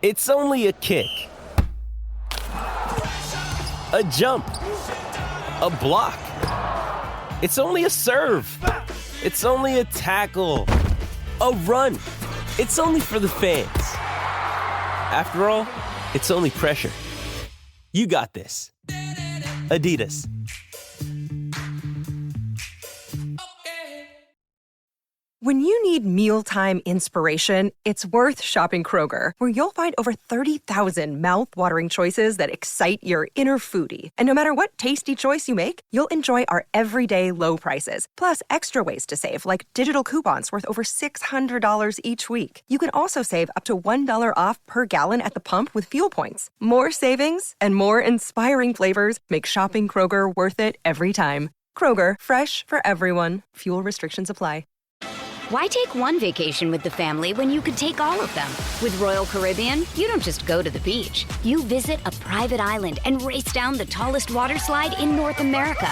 It's only a kick, a jump, a block. It's only a serve. It's only a tackle, a run. It's only for the fans. After all, it's only pressure. You got this. Adidas. When you need mealtime inspiration, it's worth shopping Kroger, where you'll find over 30,000 mouth-watering choices that excite your inner foodie. And no matter what tasty choice you make, you'll enjoy our everyday low prices, plus extra ways to save, like digital coupons worth over $600 each week. You can also save up to $1 off per gallon at the pump with fuel points. More savings and more inspiring flavors make shopping Kroger worth it every time. Kroger, fresh for everyone. Fuel restrictions apply. Why take one vacation with the family when you could take all of them? With Royal Caribbean, you don't just go to the beach. You visit a private island and race down the tallest water slide in North America.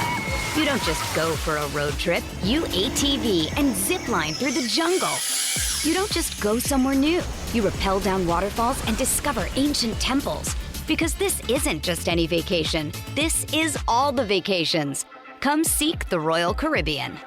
You don't just go for a road trip. You ATV and zip line through the jungle. You don't just go somewhere new. You rappel down waterfalls and discover ancient temples. Because this isn't just any vacation. This is all the vacations. Come seek the Royal Caribbean.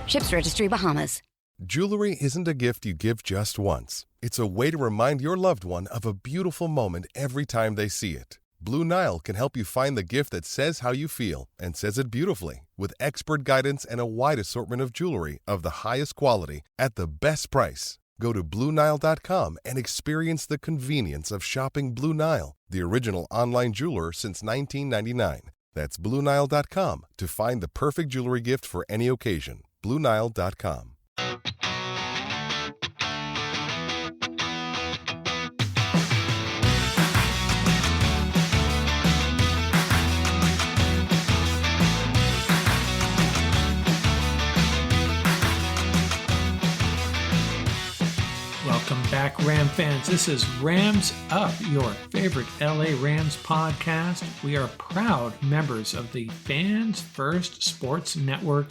Ships Registry, Bahamas. Jewelry isn't a gift you give just once. It's a way to remind your loved one of a beautiful moment every time they see it. Blue Nile can help you find the gift that says how you feel and says it beautifully, with expert guidance and a wide assortment of jewelry of the highest quality at the best price. Go to BlueNile.com and experience the convenience of shopping Blue Nile, the original online jeweler since 1999. That's BlueNile.com to find the perfect jewelry gift for any occasion. BlueNile.com. Welcome back, Ram fans. This is Rams Up, your favorite LA Rams podcast. We are proud members of the Fans First Sports Network.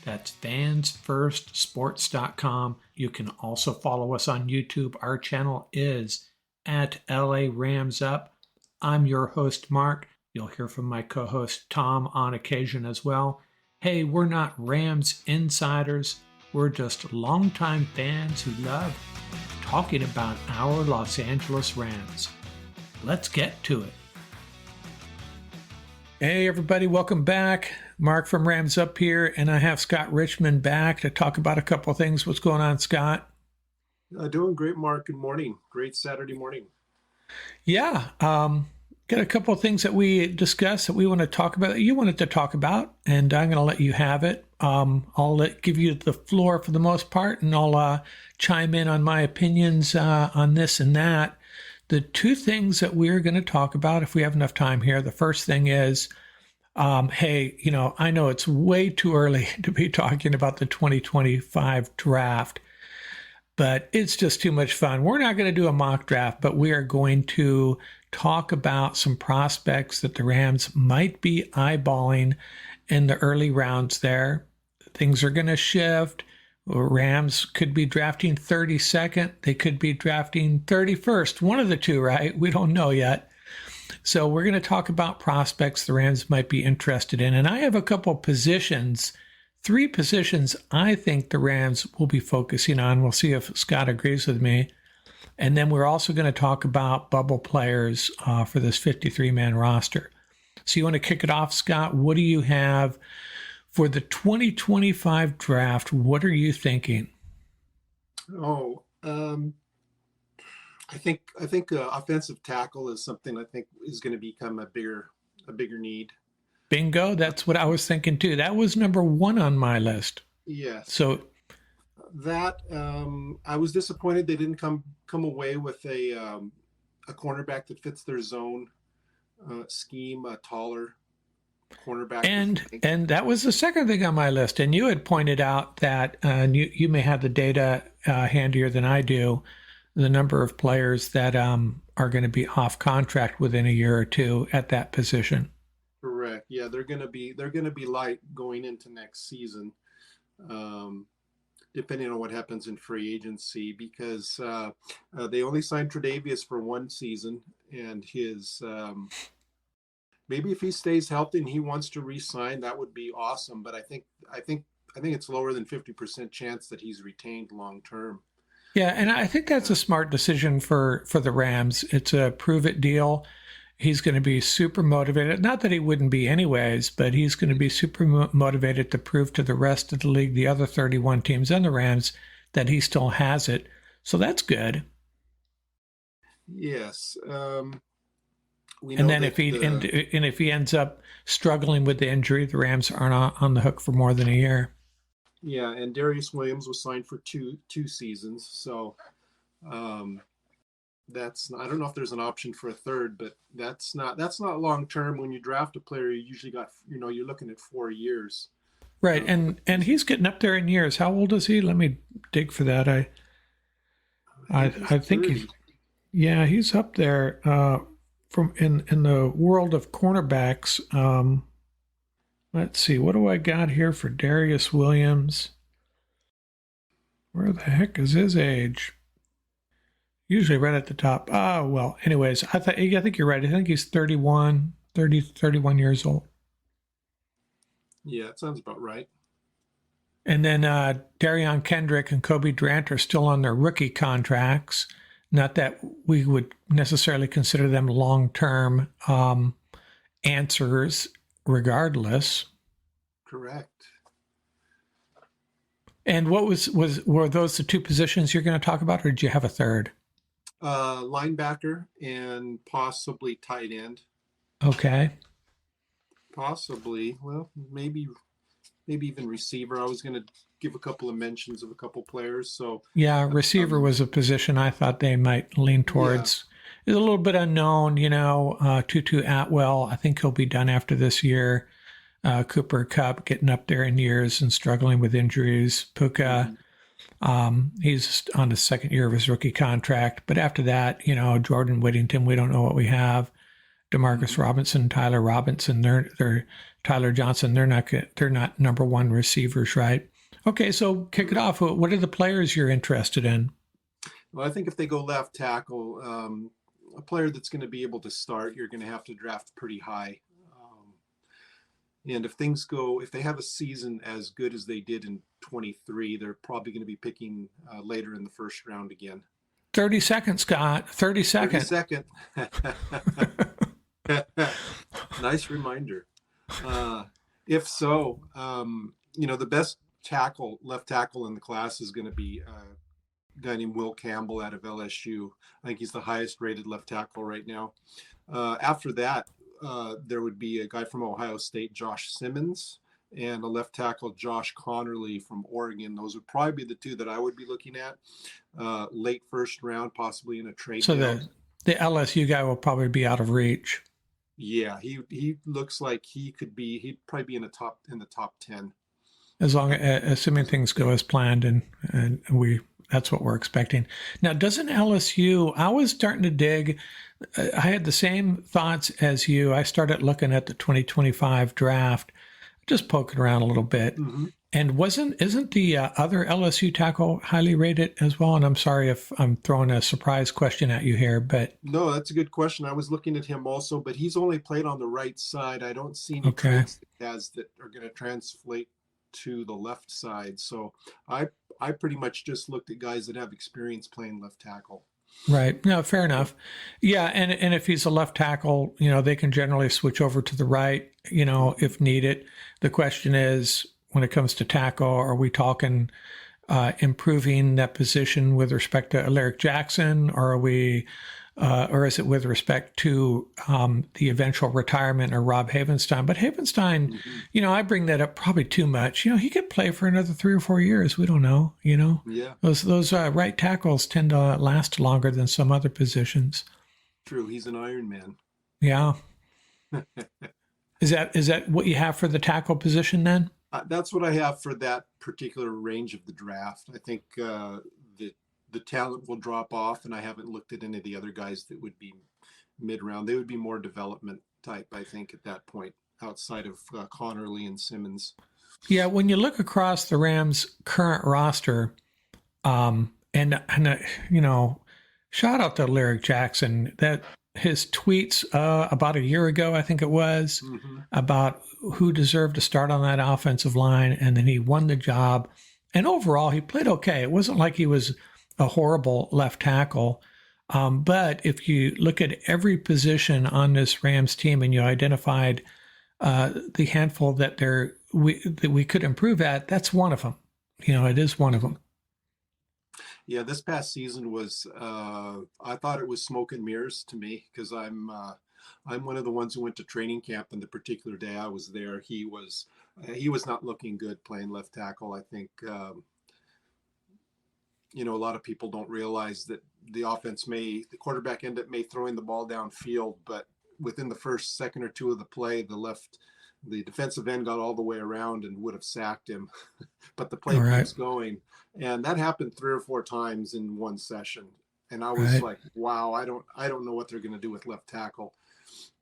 That's fansfirstsports.com. You can also follow us on YouTube. Our channel is at LA Rams Up. I'm your host, Mark. You'll hear from my co-host, Tom, on occasion as well. Hey, we're not Rams insiders. We're just longtime fans who love talking about our Los Angeles Rams. Let's get to it. Hey everybody, welcome back. Mark from Rams Up here, and I have Scott Richmond back to talk about a couple of things. What's going on, Scott? Doing great, Mark. Good morning. Great Saturday morning. Yeah, got a couple of things that we discussed that we want to talk about, that you wanted to talk about, and I'm going to let you have it. I'll give you the floor for the most part, and I'll chime in on my opinions on this and that. The two things that we're going to talk about, if we have enough time here, the first thing is, hey, I know it's way too early to be talking about the 2025 draft, but it's just too much fun. We're not going to do a mock draft, but we are going to talk about some prospects that the Rams might be eyeballing in the early rounds there. Things are going to shift. Rams could be drafting 32nd. They could be drafting 31st. One of the two, right? We don't know yet. So we're going to talk about prospects the Rams might be interested in. And I have a couple positions, 3 positions I think the Rams will be focusing on. We'll see if Scott agrees with me. And then we're also going to talk about bubble players for this 53-man roster. So you want to kick it off, Scott? What do you have for the 2025 draft? What are you thinking? I think offensive tackle is something I think is going to become a bigger need. Bingo. That's what I was thinking too. That was number 1 on my list. Yes. So that I was disappointed they didn't come away with a cornerback that fits their zone scheme, a taller cornerback. And that was the second thing on my list. And you had pointed out that, you may have the data handier than I do, the number of players that are going to be off contract within a year or two at that position. Correct. Yeah, they're going to be light going into next season. depending on what happens in free agency, because they only signed Tre'Davious for 1 season, and his maybe if he stays healthy and he wants to re-sign, that would be awesome. But I think it's lower than 50% chance that he's retained long term. Yeah, and I think that's a smart decision for the Rams. It's a prove-it deal. He's going to be super motivated. Not that he wouldn't be anyways, but he's going to be super motivated to prove to the rest of the league, the other 31 teams and the Rams, that he still has it. So that's good. Yes. And then if he ends up struggling with the injury, the Rams aren't on the hook for more than a year. Yeah, and Darius Williams was signed for two seasons, so that's I don't know if there's an option for a third, but that's not long term. When you draft a player, you usually got you're looking at 4 years. Right, and he's getting up there in years. How old is he? Let me dig for that. I think he's up there. From in the world of cornerbacks. Let's see, what do I got here for Darius Williams? Where the heck is his age? Usually right at the top. Well, anyways, I think you're right. I think he's 31 years old. Yeah, it sounds about right. And then Darion Kendrick and Kobe Durant are still on their rookie contracts. Not that we would necessarily consider them long-term answers regardless. Correct. And were those the two positions you're going to talk about, or did you have a third? Linebacker and possibly tight end. Okay. Possibly. Well, maybe even receiver. I was going to give a couple of mentions of a couple players. So yeah, receiver was a position I thought they might lean towards. Yeah. It's a little bit unknown, Tutu Atwell. I think he'll be done after this year. Cooper Kupp getting up there in years and struggling with injuries. Puka, he's on the second year of his rookie contract. But after that, Jordan Whittington, we don't know what we have. Demarcus Robinson, Tyler Robinson, they're Tyler Johnson. They're not number one receivers, right? Okay, so kick it off. What are the players you're interested in? Well, I think if they go left tackle, a player that's going to be able to start, you're going to have to draft pretty high. And if they have a season as good as they did in 23, they're probably going to be picking later in the first round again. 30 seconds, Scott. 30 seconds. 30 seconds. Nice reminder. If so, the best left tackle in the class is going to be a guy named Will Campbell out of LSU. I think he's the highest rated left tackle right now. After that, there would be a guy from Ohio State, Josh Simmons, and a left tackle, Josh Connerly from Oregon. Those would probably be the two that I would be looking at. Late first round, possibly in a trade. So the LSU guy will probably be out of reach. Yeah, he looks like he'd probably be in the top 10. Assuming things go as planned, and that's what we're expecting. Now, doesn't LSU? I was starting to dig. I had the same thoughts as you. I started looking at the 2025 draft, just poking around a little bit. Mm-hmm. And isn't the other LSU tackle highly rated as well? And I'm sorry if I'm throwing a surprise question at you here, but no, that's a good question. I was looking at him also, but he's only played on the right side. I don't see any traits that are going to translate to the left side. So I pretty much just looked at guys that have experience playing left tackle. Right. No, fair enough. Yeah, and if he's a left tackle, they can generally switch over to the right, if needed. The question is, when it comes to tackle, are we talking improving that position with respect to Alaric Jackson, or are we, or is it with respect to the eventual retirement of Rob Havenstein? But Havenstein, I bring that up probably too much. He could play for another 3 or 4 years. We don't know. Yeah. Those right tackles tend to last longer than some other positions. True. He's an Iron Man. Yeah. Is that what you have for the tackle position then? That's what I have for that particular range of the draft. I think the talent will drop off, and I haven't looked at any of the other guys that would be mid-round. They would be more development type, I think, at that point, outside of Connerly and Simmons. Yeah, when you look across the Rams' current roster, you know, shout out to Lyric Jackson. That his tweets about a year ago, I think it was, Mm-hmm. about who deserved to start on that offensive line, and then he won the job. And overall, he played okay. It wasn't like he was a horrible left tackle. But if you look at every position on this Rams team and you identified the handful that we could improve at, that's one of them. You know, it is one of them. Yeah, this past season was I thought it was smoke and mirrors to me, because I'm one of the ones who went to training camp, and the particular day I was there, he was not looking good playing left tackle. I think you know, a lot of people don't realize that the quarterback ended up throwing the ball downfield, but within the first second or two of the play, the defensive end got all the way around and would have sacked him, but the play keeps going. And that happened 3 or 4 times in one session. And I was like, wow, I don't know what they're going to do with left tackle.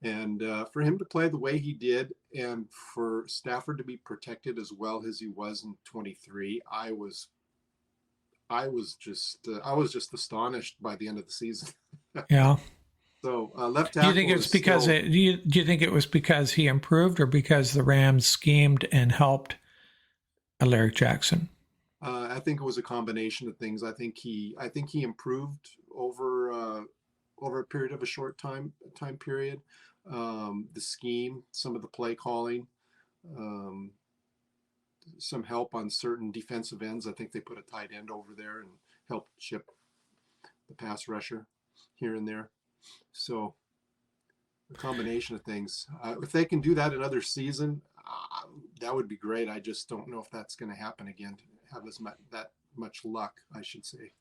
And for him to play the way he did, and for Stafford to be protected as well as he was in 23, I was just astonished by the end of the season. Yeah. So left tackle. Do you think it's because do you think it was because he improved, or because the Rams schemed and helped Alaric Jackson? I think it was a combination of things. I think he improved over a period of a short time period. The scheme, some of the play calling, some help on certain defensive ends. I think they put a tight end over there and helped chip the pass rusher here and there. So a combination of things. If they can do that another season, that would be great. I just don't know if that's going to happen again. Have that much luck, I should say.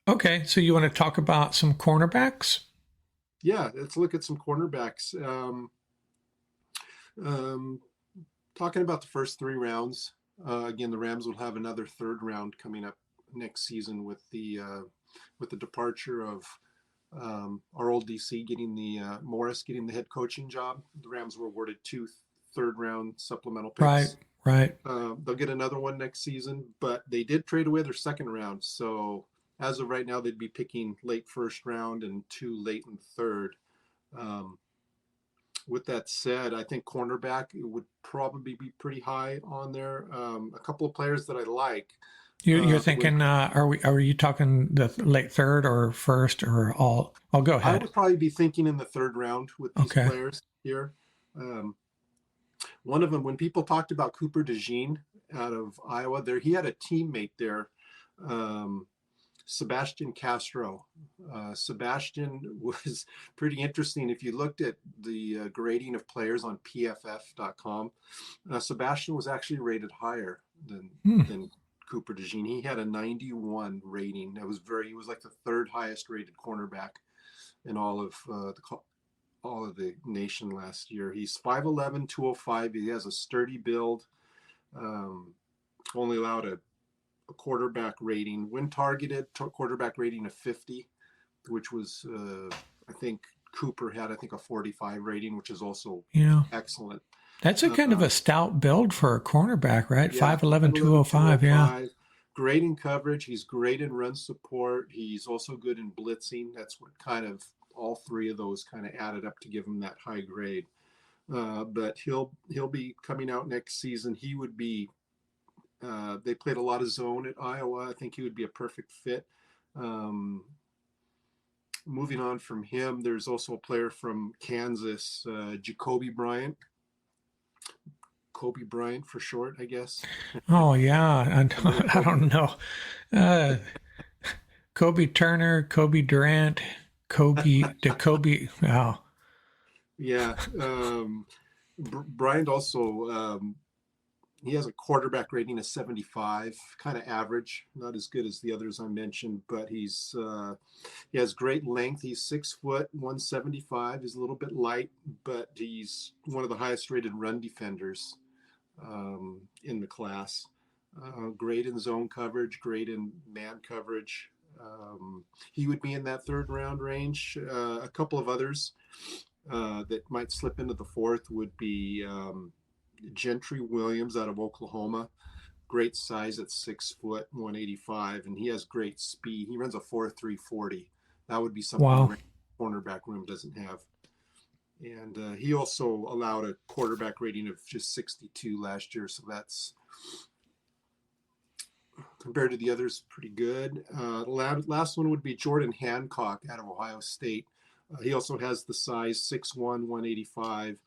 Okay, so you want to talk about some cornerbacks? Yeah, let's look at some cornerbacks. Talking about the first 3 rounds. Again, the Rams will have another 3rd round coming up next season with the departure of our old DC Morris getting the head coaching job. The Rams were awarded 2 third-round supplemental picks. Right. They'll get another one next season, but they did trade away their 2nd round. So as of right now, they'd be picking late 1st round and 2 late in 3rd. With that said, I think cornerback would probably be pretty high on there. A couple of players that I like. You're thinking, are you talking the late 3rd or 1st or all? I'll go ahead. I would probably be thinking in the 3rd round with these players here. One of them, when people talked about Cooper DeJean out of Iowa, he had a teammate there, Sebastian Castro. Sebastian was pretty interesting. If you looked at the grading of players on PFF.com, Sebastian was actually rated higher than Cooper DeJean. He had a 91 rating. He was like the 3rd highest rated cornerback in all of the nation last year. He's 5'11", 205. He has a sturdy build. Only allowed a quarterback rating, when targeted, quarterback rating of 50, which was I think Cooper had a 45 rating, which is also excellent. That's a kind of a stout build for a cornerback, right? 5'11", 205, yeah. Great in coverage. He's great in run support. He's also good in blitzing. That's what kind of all 3 of those kind of added up to give him that high grade. But he'll be coming out next season. He would be. They played a lot of zone at Iowa. I think he would be a perfect fit. Moving on from him, there's also a player from Kansas, Jacoby Bryant. Kobe Bryant for short, I guess. Oh, yeah. I don't know. Kobe Turner, Kobe Durant, Kobe. Wow. Yeah. Bryant also, he has a quarterback rating of 75, kind of average, not as good as the others I mentioned, but he has great length. He's 6 foot, 175. He's a little bit light, but he's one of the highest rated run defenders in the class. Great in zone coverage, great in man coverage. He would be in that 3rd round range. A couple of others that might slip into the 4th would be Gentry Williams out of Oklahoma. Great size at 6 foot, 185, and he has great speed. He runs a 4.340. That would be something the cornerback room doesn't have. And he also allowed a quarterback rating of just 62 last year, so that's, compared to the others, pretty good. The last one would be Jordan Hancock out of Ohio State. He also has the size 6'1", 185,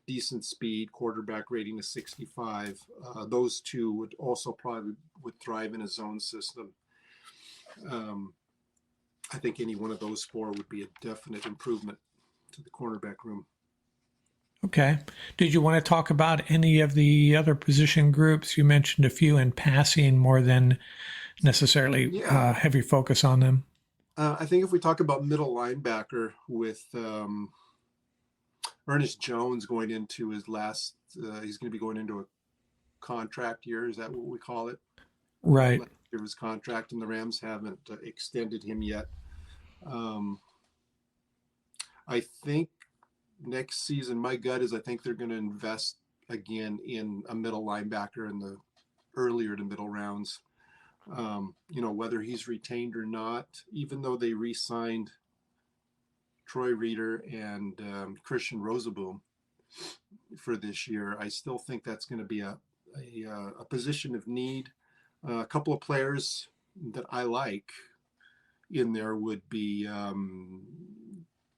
decent speed, quarterback rating of 65. Those two would also probably would thrive in a zone system. I think any one of those four would be a definite improvement to the cornerback room. Okay. Did you want to talk about any of the other position groups? You mentioned a few in passing more than necessarily heavy focus on them. I think if we talk about middle linebacker with Ernest Jones going into his last, he's going to be going into a contract year. Is that what we call it? Right. Last year of his contract, and the Rams haven't extended him yet. I think next season, my gut is I think they're going to invest again in a middle linebacker in the earlier to middle rounds. Whether he's retained or not, even though they re-signed Troy Reeder and Christian Rozeboom for this year, I still think that's going to be a position of need. A couple of players that I like in there would be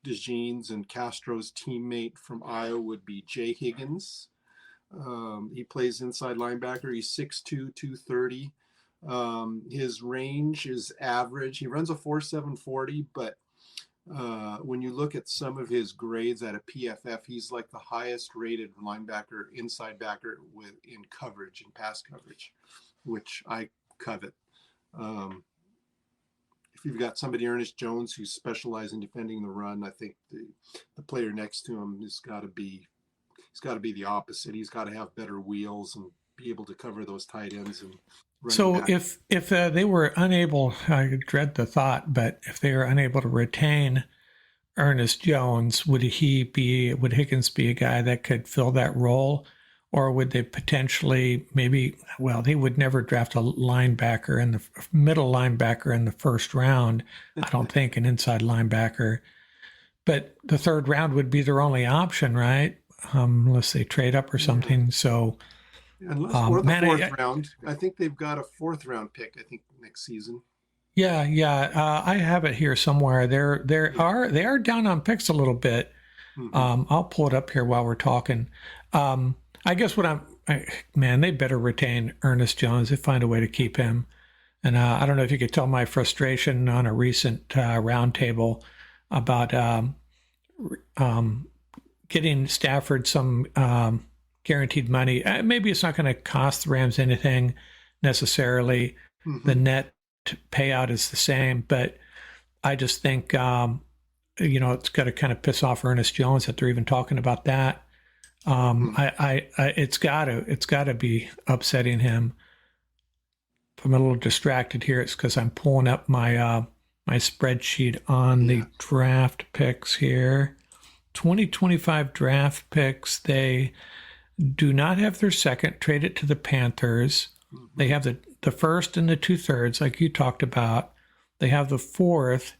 DeJean's and Castro's teammate from Iowa would be Jay Higgins. He plays inside linebacker. He's 6'2", 230. His range is average. He runs a 4.740, but when you look at some of his grades at a PFF, he's like the highest rated linebacker, inside backer in coverage and pass coverage, which I covet. If you've got somebody, Ernest Jones, who specializes in defending the run, I think the player next to him has got to be the opposite. He's got to have better wheels and be able to cover those tight ends and. So back. if they were unable, I dread the thought, but if they were unable to retain Ernest Jones, would Higgins be a guy that could fill that role? Or would they potentially they would never draft a linebacker in the middle linebacker in the first round. I don't think an inside linebacker, but the third round would be their only option, right? Unless they trade up or something. So, or the fourth round. I think they've got a fourth round pick, I think, next season. Yeah. I have it here somewhere. They are down on picks a little bit. Mm-hmm. I'll pull it up here while we're talking. I guess they better retain Ernest Jones. They find a way to keep him. And I don't know if you could tell my frustration on a recent roundtable about getting Stafford some guaranteed money. Maybe it's not going to cost the Rams anything necessarily. Mm-hmm. The net payout is the same, but I just think, it's got to kind of piss off Ernest Jones that they're even talking about that. It's got to be upsetting him. If I'm a little distracted here, it's because I'm pulling up my my spreadsheet on the draft picks here. 2025 draft picks. They do not have their second. Trade it to the Panthers. Mm-hmm. They have the first and the 2/3, like you talked about. They have the fourth.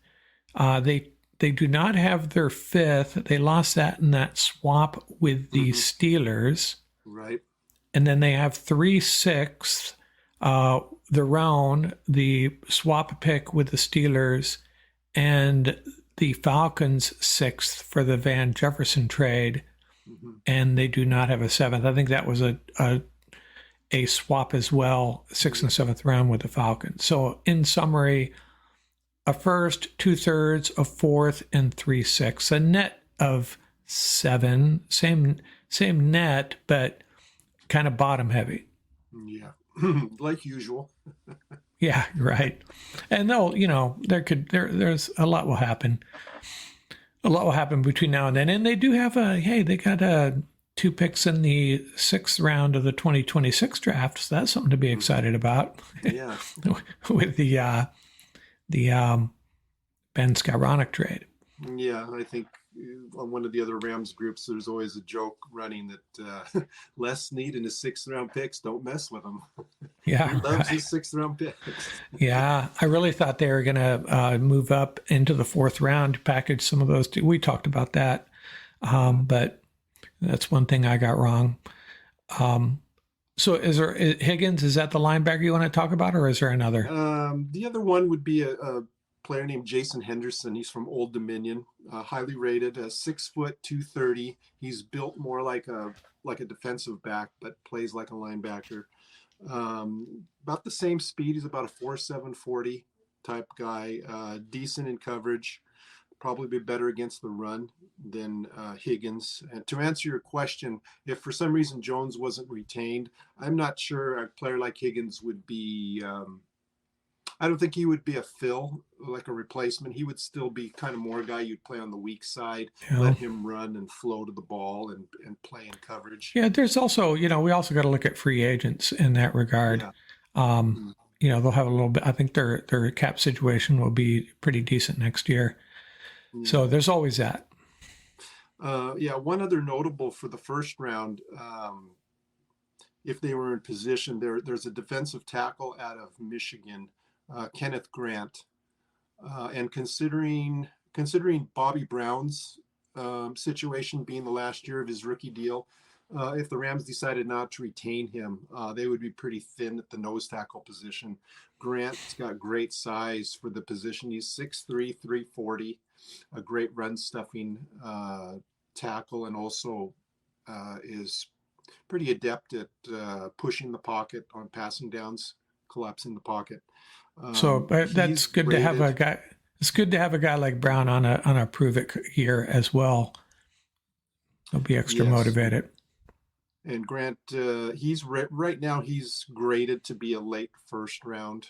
They do not have their fifth. They lost that in that swap with the Steelers. Right. And then they have 3 6th, their own, the swap pick with the Steelers, and the Falcons 6th for the Van Jefferson trade. Mm-hmm. And they do not have a 7th. I think that was a swap as well, 6th and 7th round with the Falcons. So in summary, a first, 2/3, a fourth, and 3 6. A net of 7. Same net, but kind of bottom heavy. Yeah, like usual. Yeah, right. And there's a lot will happen. A lot will happen between now and then. And they do have they got 2 picks in the 6th round of the 2026 draft. So that's something to be excited about. Yeah. With the Ben Skowronek trade. Yeah, I think on one of the other Rams groups, there's always a joke running that Les Snead and his sixth-round picks, don't mess with him. Yeah, He loves right. his sixth-round picks. Yeah, I really thought they were going to move up into the fourth round, package some of those. We talked about that, but that's one thing I got wrong. So Higgins, is that the linebacker you want to talk about, or is there another? The other one would be a player named Jason Henderson. He's from Old Dominion, highly rated, 6 foot 230. He's built more like a defensive back, but plays like a linebacker. About the same speed. He's about a 4.7 40 type guy. Decent in coverage. Probably be better against the run than Higgins. And to answer your question, if for some reason Jones wasn't retained, I'm not sure a player like Higgins would be. I don't think he would be a fill, like a replacement. He would still be kind of more a guy you'd play on the weak side, let him run and flow to the ball and play in coverage. Yeah, there's also, we also got to look at free agents in that regard. Yeah. They'll have a little bit, I think their cap situation will be pretty decent next year. So there's always that. One other notable for the first round, if they were in position, there's a defensive tackle out of Michigan, Kenneth Grant, and considering Bobby Brown's situation being the last year of his rookie deal, if the Rams decided not to retain him, they would be pretty thin at the nose tackle position. Grant's got great size for the position. He's 6'3", 340, a great run stuffing tackle, and also is pretty adept at pushing the pocket on passing downs, collapsing the pocket. So that's good to have a guy. It's good to have a guy like Brown on a prove it year as well. He'll be extra motivated. And Grant, he's right now he's graded to be a late first round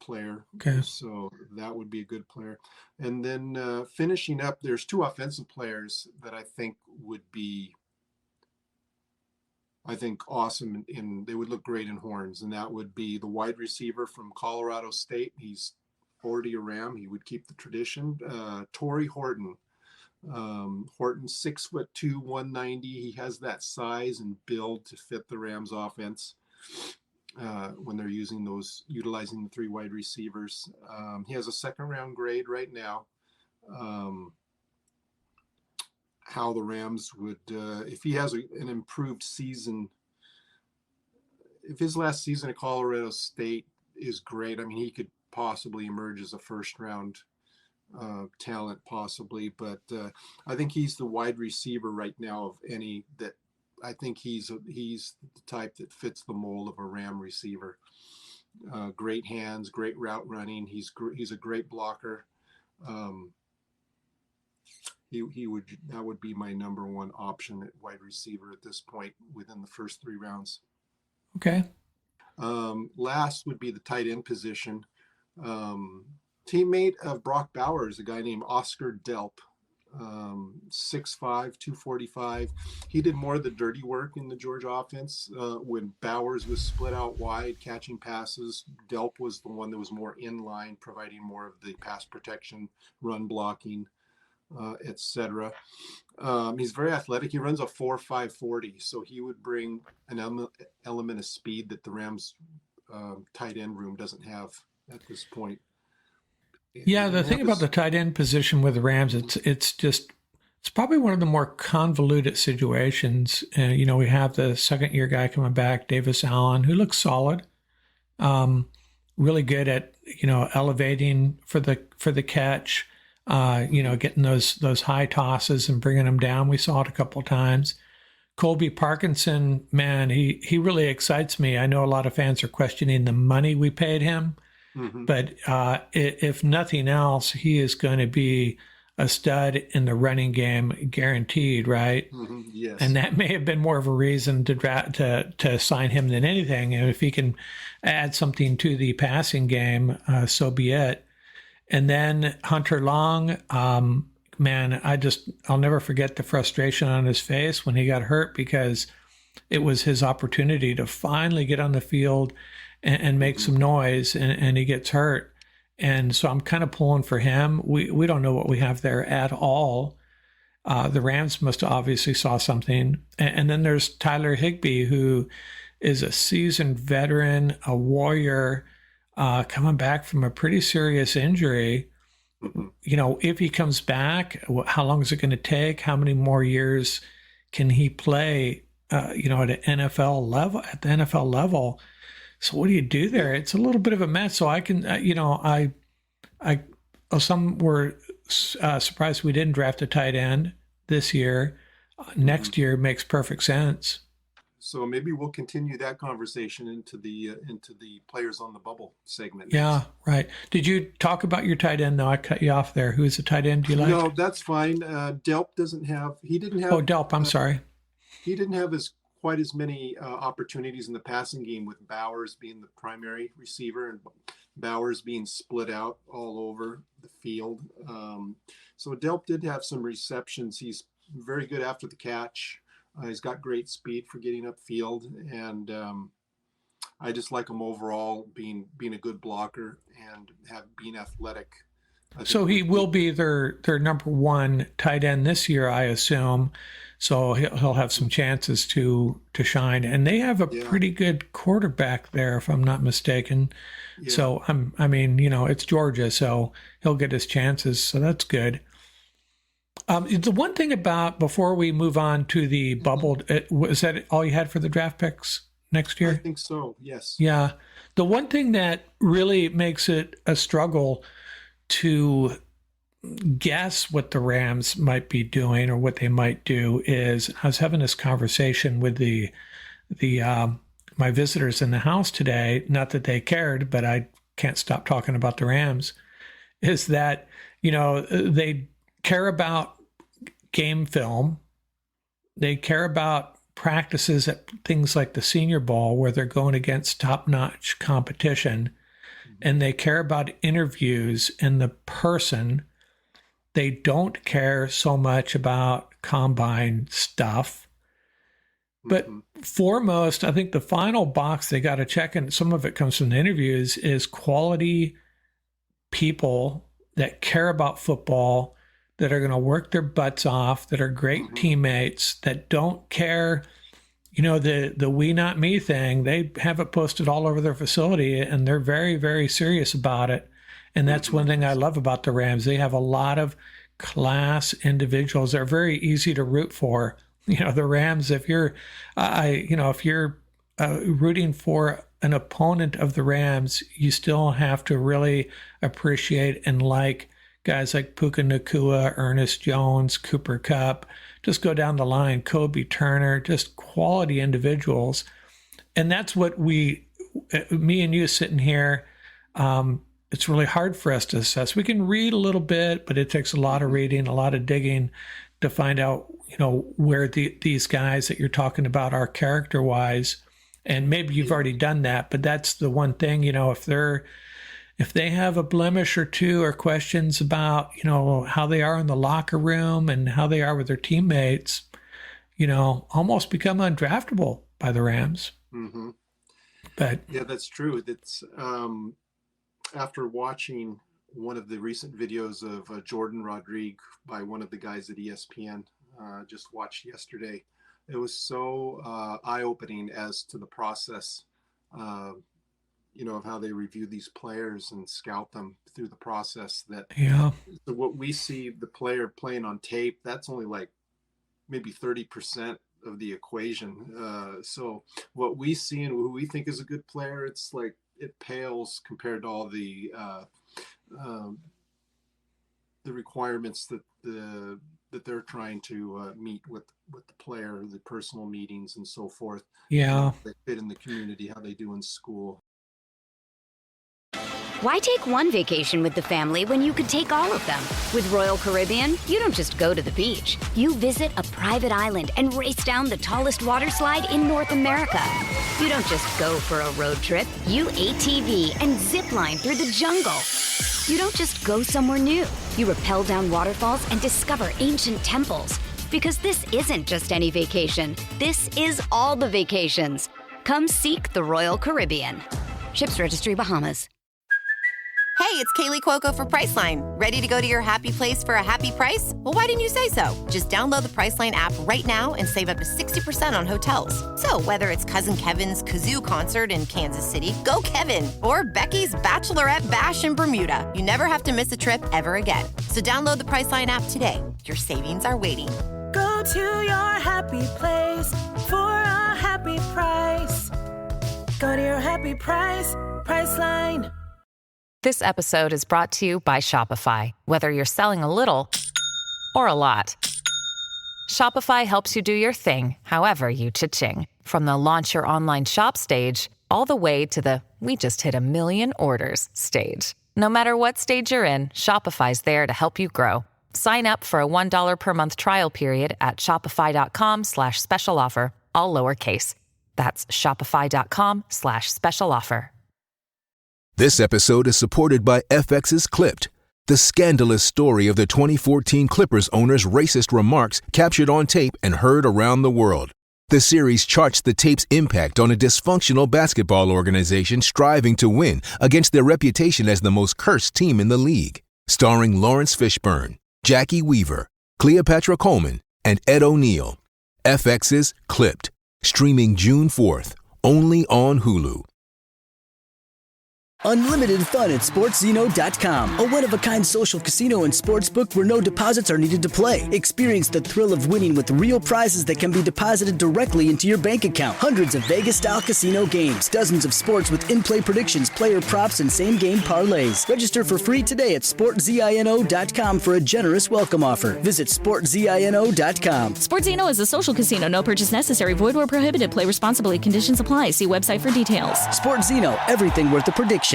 player. Okay. So that would be a good player. And then finishing up, there's two offensive players that I think would be, awesome, and they would look great in horns. And that would be the wide receiver from Colorado State. He's already a Ram. He would keep the tradition. Torrey Horton. Horton's 6'2", 190. He has that size and build to fit the Rams offense when they're utilizing the three wide receivers. He has a second round grade right now. How the Rams would, if he has an improved season, if his last season at Colorado State is great, I mean, he could possibly emerge as a first round talent possibly, but I think he's the wide receiver right now of any that I think he's the type that fits the mold of a Ram receiver. Great hands, great route running. He's a great blocker. That would be my number one option at wide receiver at this point within the first three rounds. Okay. Last would be the tight end position. Teammate of Brock Bowers, a guy named Oscar Delp, 6'5", 245. He did more of the dirty work in the Georgia offense. When Bowers was split out wide, catching passes, Delp was the one that was more in line, providing more of the pass protection, run blocking, etc. He's very athletic. He runs a 4.5 40, so he would bring an element of speed that the Rams tight end room doesn't have at this point. Yeah, the thing about the tight end position with the Rams, it's probably one of the more convoluted situations. We have the second year guy coming back, Davis Allen, who looks solid, really good at elevating for the catch, getting those high tosses and bringing them down. We saw it a couple of times. Colby Parkinson, man, he really excites me. I know a lot of fans are questioning the money we paid him. Mm-hmm. But if nothing else, he is going to be a stud in the running game, guaranteed, right? Mm-hmm. Yes. And that may have been more of a reason to sign him than anything. And if he can add something to the passing game, so be it. And then Hunter Long, man, I'll never forget the frustration on his face when he got hurt, because it was his opportunity to finally get on the field and make some noise, and he gets hurt. And so I'm kind of pulling for him. We don't know what we have there at all. The Rams must have obviously saw something. And then there's Tyler Higbee, who is a seasoned veteran, a warrior, coming back from a pretty serious injury. You know, if he comes back, how long is it going to take? How many more years can he play, you know, at the NFL level? So what do you do there? It's a little bit of a mess. So I can, you know, some were surprised we didn't draft a tight end this year. Next year makes perfect sense. So maybe we'll continue that conversation into the players on the bubble segment. Yeah, right. Did you talk about your tight end? No, I cut you off there. Who's the tight end you like? No, that's fine. Delp didn't have. Oh, Delp. I'm sorry. He didn't have quite as many opportunities in the passing game, with Bowers being the primary receiver and Bowers being split out all over the field. So Delp did have some receptions. He's very good after the catch. He's got great speed for getting upfield, and I just like him overall, being a good blocker and being athletic. So he will be their number one tight end this year, I assume. So he'll have some chances to shine, and they have a pretty good quarterback there, if I'm not mistaken. Yeah. So I mean, you know, it's Georgia, so he'll get his chances. So that's good. The one thing about, before we move on to the bubble, was that all you had for the draft picks next year? I think so, yes. Yeah. The one thing that really makes it a struggle to guess what the Rams might be doing or what they might do is, I was having this conversation with my visitors in the house today, not that they cared, but I can't stop talking about the Rams, is that, you know, they care about game film. They care about practices at things like the Senior Bowl, where they're going against top-notch competition. And they care about interviews and the person. They don't care so much about combine stuff. But foremost, I think the final box they got to check, and some of it comes from the interviews, is quality people that care about football, that are going to work their butts off, that are great teammates, that don't care, you know, the we not me thing. They have it posted all over their facility, and they're very, very serious about it. And that's one thing I love about the Rams. They have a lot of class individuals. They're very easy to root for. You know, the Rams, if you're rooting for an opponent of the Rams, you still have to really appreciate and like guys like Puka Nacua, Ernest Jones, Cooper Kupp, just go down the line, Kobe Turner, just quality individuals. And that's what me and you sitting here, it's really hard for us to assess. We can read a little bit, but it takes a lot of reading, a lot of digging to find out, you know, where these guys that you're talking about are character-wise. And maybe you've already done that, but that's the one thing, you know, if they have a blemish or two or questions about, you know, how they are in the locker room and how they are with their teammates, you know, almost become undraftable by the Rams. Mm-hmm. But yeah, that's true. That's after watching one of the recent videos of Jordan Rodriguez by one of the guys at ESPN, just watched yesterday. It was so eye-opening as to the process, you know, of how they review these players and scout them through the process. That so what we see the player playing on tape, that's only like maybe 30% of the equation. So what we see and who we think is a good player, it's like it pales compared to all the requirements that they're trying to meet with the player, the personal meetings and so forth. Yeah, they fit in the community, how they do in school. Why take one vacation with the family when you could take all of them? With Royal Caribbean, you don't just go to the beach. You visit a private island and race down the tallest water slide in North America. You don't just go for a road trip. You ATV and zip line through the jungle. You don't just go somewhere new. You rappel down waterfalls and discover ancient temples. Because this isn't just any vacation. This is all the vacations. Come seek the Royal Caribbean. Ships Registry, Bahamas. Hey, it's Kaylee Cuoco for Priceline. Ready to go to your happy place for a happy price? Well, why didn't you say so? Just download the Priceline app right now and save up to 60% on hotels. So whether it's Cousin Kevin's Kazoo Concert in Kansas City, go Kevin, or Becky's Bachelorette Bash in Bermuda, you never have to miss a trip ever again. So download the Priceline app today. Your savings are waiting. Go to your happy place for a happy price. Go to your happy price, Priceline. This episode is brought to you by Shopify. Whether you're selling a little or a lot, Shopify helps you do your thing, however you cha-ching. From the launch your online shop stage, all the way to the we just hit 1 million orders stage. No matter what stage you're in, Shopify's there to help you grow. Sign up for a $1 per month trial period at shopify.com/special offer, all lowercase. That's shopify.com/special offer. This episode is supported by FX's Clipped, the scandalous story of the 2014 Clippers owner's racist remarks captured on tape and heard around the world. The series charts the tape's impact on a dysfunctional basketball organization striving to win against their reputation as the most cursed team in the league. Starring Lawrence Fishburne, Jackie Weaver, Cleopatra Coleman, and Ed O'Neill. FX's Clipped, streaming June 4th, only on Hulu. Unlimited fun at SportsZeno.com. A one-of-a-kind social casino and sportsbook where no deposits are needed to play. Experience the thrill of winning with real prizes that can be deposited directly into your bank account. Hundreds of Vegas-style casino games. Dozens of sports with in-play predictions, player props, and same-game parlays. Register for free today at SportsZeno.com for a generous welcome offer. Visit SportsZeno.com. SportsZeno is a social casino. No purchase necessary. Void where prohibited. Play responsibly. Conditions apply. See website for details. SportsZeno. Everything worth a prediction.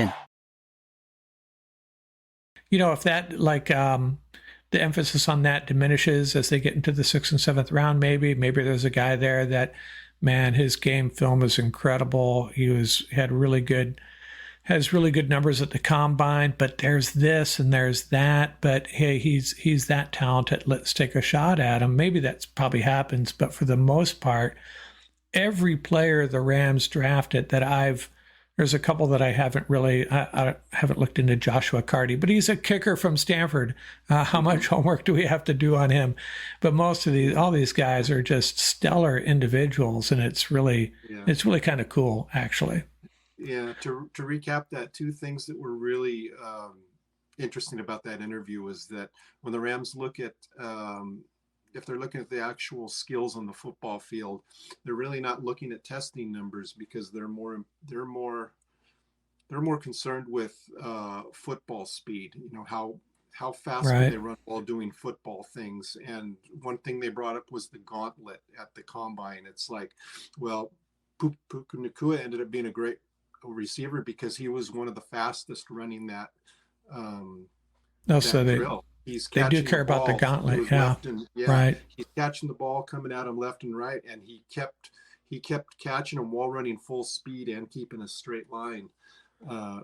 You know, if that, the emphasis on that diminishes as they get into the 6th and 7th round, maybe there's a guy there that, man, his game film is incredible. Has really good numbers at the combine, but there's this and there's that, but hey, he's that talented. Let's take a shot at him. Maybe that's probably happens, but for the most part, every player the Rams drafted there's a couple that I haven't looked into. Joshua Carty, but he's a kicker from Stanford. How much homework do we have to do on him? But all these guys are just stellar individuals, and it's really kind of cool, actually. Yeah. To recap that, two things that were really interesting about that interview was that when the Rams look at if they're looking at the actual skills on the football field, they're really not looking at testing numbers because they're more concerned with football speed. You know, how fast can they run while doing football things. And one thing they brought up was the gauntlet at the combine. It's like, well, Puka Nacua ended up being a great receiver because he was one of the fastest running that. Drill. They do care about the gauntlet, yeah. Right. He's catching the ball coming at him left and right, and he kept catching him while running full speed and keeping a straight line,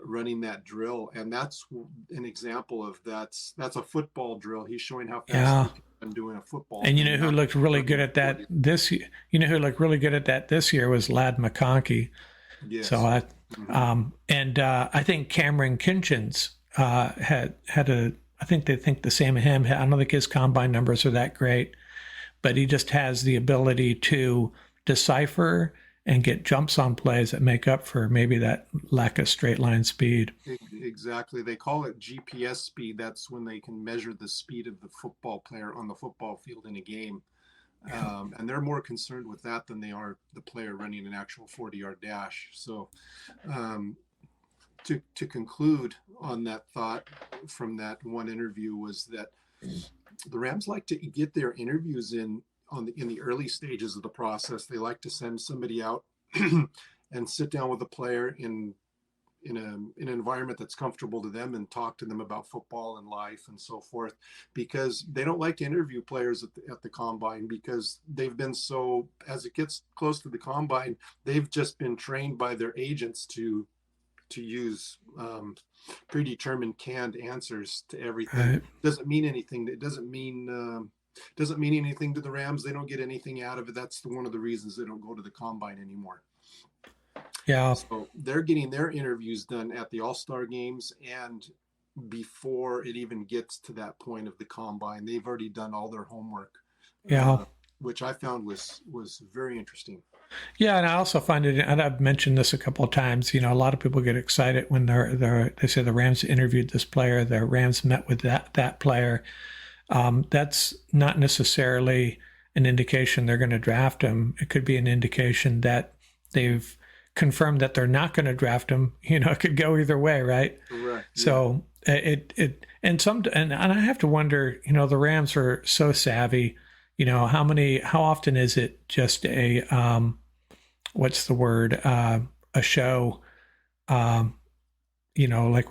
running that drill. And that's an example of that's a football drill. He's showing how fast he can doing a football. And you know who looked really good at that this year? This year was Ladd McConkey. Yes. So I think Cameron Kinchins had I think they think the same of him. I don't think his combine numbers are that great, but he just has the ability to decipher and get jumps on plays that make up for maybe that lack of straight line speed. Exactly. They call it GPS speed. That's when they can measure the speed of the football player on the football field in a game. And they're more concerned with that than they are the player running an actual 40-yard dash. So, To conclude on that thought from that one interview was that the Rams like to get their interviews in the early stages of the process. They like to send somebody out and sit down with a player in an environment that's comfortable to them and talk to them about football and life and so forth, because they don't like to interview players at the combine because they've been so, as it gets close to the combine, they've just been trained by their agents to use predetermined canned answers to everything. Right. Doesn't mean anything. It doesn't mean anything to the Rams. They don't get anything out of it. That's one of the reasons they don't go to the combine anymore. Yeah. So they're getting their interviews done at the All-Star games and before it even gets to that point of the combine. They've already done all their homework. Yeah. Which I found was very interesting. Yeah, and I also find it, and I've mentioned this a couple of times. A lot of people get excited when they say the Rams interviewed this player, the Rams met with that player. That's not necessarily an indication they're going to draft him. It could be an indication that they've confirmed that they're not going to draft him. It could go either way, right? Correct. So and I have to wonder. The Rams are so savvy. How often is it just a what's the word, a show, like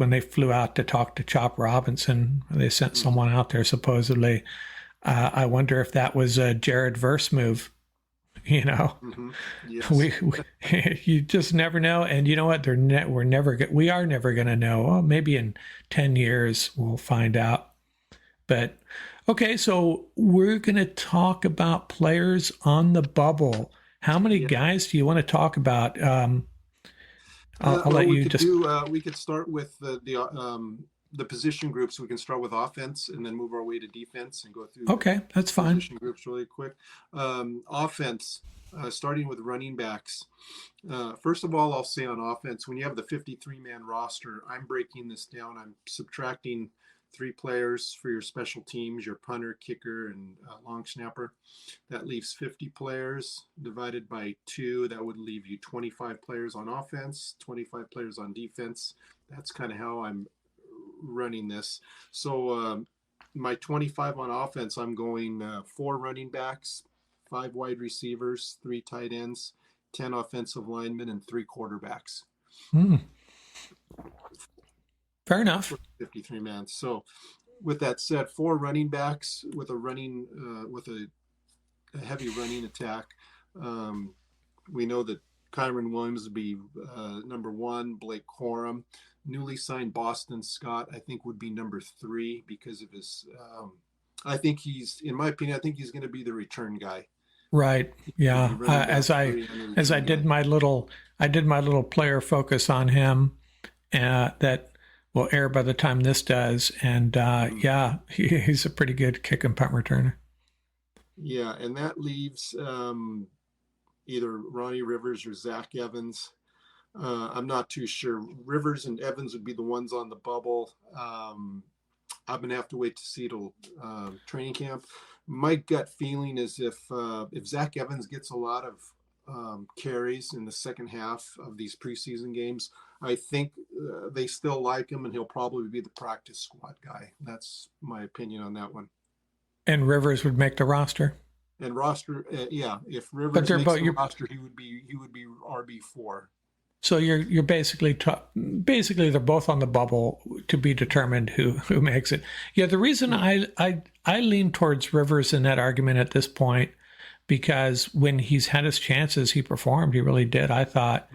when they flew out to talk to Chop Robinson, they sent someone out there supposedly. I wonder if that was a Jared Verse move, Mm-hmm. Yes. you just never know. And you know what? We are never going to know. Oh, maybe in 10 years we'll find out. But okay, so we're going to talk about players on the bubble. How many guys do you want to talk about? I'll let you just. We could start with the position groups. We can start with offense and then move our way to defense and go through. Okay, that's fine. Position groups really quick. Offense, starting with running backs. First of all, I'll say on offense, when you have the 53-man roster, I'm breaking this down. I'm subtracting 3 players for your special teams, your punter, kicker, and long snapper. That leaves 50 players divided by 2. That would leave you 25 players on offense, 25 players on defense. That's kind of how I'm running this. So my 25 on offense, I'm going 4 running backs, 5 wide receivers, 3 tight ends, 10 offensive linemen, and 3 quarterbacks. Fair enough. 53 man. So with that said, 4 running backs with a heavy running attack. We know that Kyron Williams would be number 1, Blake Corum. Newly signed Boston Scott, I think, would be number 3 because of his I think in my opinion, I think he's going to be the return guy. Right. Yeah. As I did my little player focus on him, that will air by the time this does. And he's a pretty good kick and punt returner. Yeah, and that leaves either Ronnie Rivers or Zach Evans. I'm not too sure. Rivers and Evans would be the ones on the bubble. I'm going to have to wait to see till training camp. My gut feeling is if Zach Evans gets a lot of carries in the second half of these preseason games, I think they still like him, and he'll probably be the practice squad guy. That's my opinion on that one. And Rivers would make the roster. And roster, if Rivers makes the roster, he would be RB4. So you're basically they're both on the bubble to be determined who makes it. Yeah, the reason I lean towards Rivers in that argument at this point, because when he's had his chances, he performed. He really did. I thought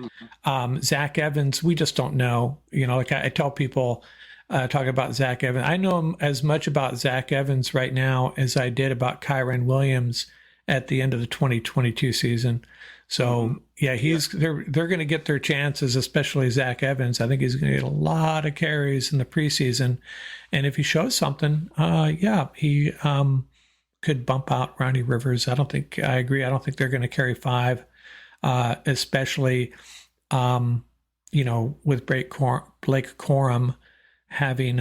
Zach Evans, we just don't know. Like I tell people talking about Zach Evans, I know as much about Zach Evans right now as I did about Kyron Williams at the end of the 2022 season. So they're going to get their chances, especially Zach Evans. I think he's going to get a lot of carries in the preseason, and if he shows something, he could bump out Ronnie Rivers. I agree. I don't think they're going to carry 5, especially with Blake Corum having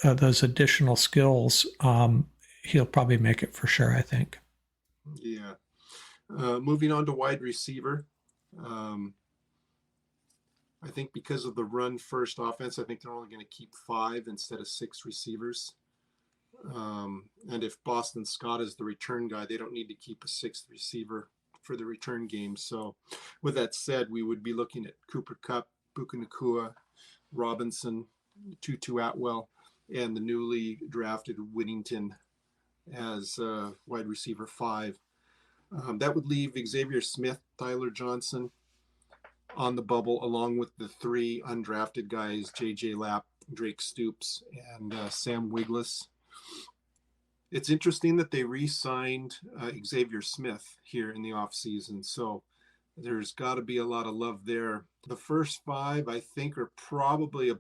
those additional skills. He'll probably make it for sure, I think. Yeah. Moving on to wide receiver. I think because of the run first offense, I think they're only going to keep 5 instead of 6 receivers. And if Boston Scott is the return guy, they don't need to keep a 6th receiver for the return game. So with that said, we would be looking at Cooper Kupp, Puka Nacua, Robinson, Tutu Atwell, and the newly drafted Whittington as wide receiver 5. That would leave Xavier Smith, Tyler Johnson on the bubble, along with the 3 undrafted guys, J.J. Lapp, Drake Stoops, and Sam Wiglusz. It's interesting that they re-signed Xavier Smith here in the offseason, so there's got to be a lot of love there. The first 5, I think, are probably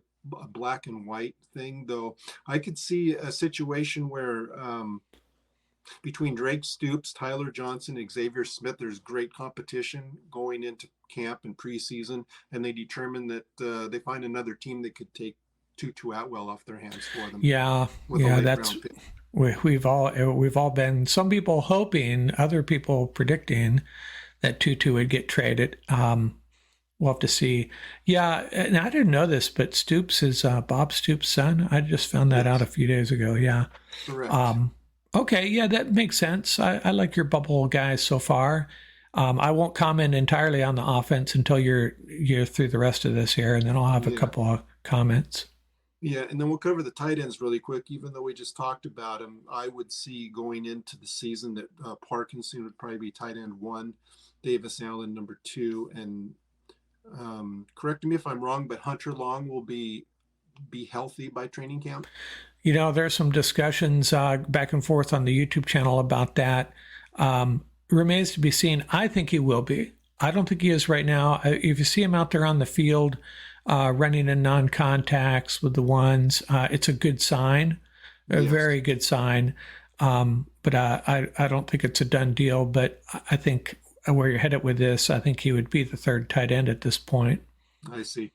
a black and white thing, though. I could see a situation where between Drake Stoops, Tyler Johnson, Xavier Smith, there's great competition going into camp and preseason, and they determine that they find another team that could take Tutu Atwell off their hands for them. Yeah, that's we've all been, some people hoping, other people predicting that Tutu would get traded. We'll have to see. Yeah, and I didn't know this, but Stoops is Bob Stoops' son. I just found that out a few days ago. Yeah. Correct. Okay, yeah, that makes sense. I like your bubble guys so far. I won't comment entirely on the offense until you're through the rest of this here, and then I'll have a couple of comments. Yeah, and then we'll cover the tight ends really quick. Even though we just talked about him, I would see going into the season that Parkinson would probably be tight end 1, Davis Allen number 2, and correct me if I'm wrong, but Hunter Long will be healthy by training camp. There's some discussions back and forth on the YouTube channel about that. Remains to be seen. I think he will be. I don't think he is right now. If you see him out there on the field running in non-contacts with the ones, it's a good sign, a very good sign. But I don't think it's a done deal. But I think where you're headed with this, I think he would be the third tight end at this point. I see.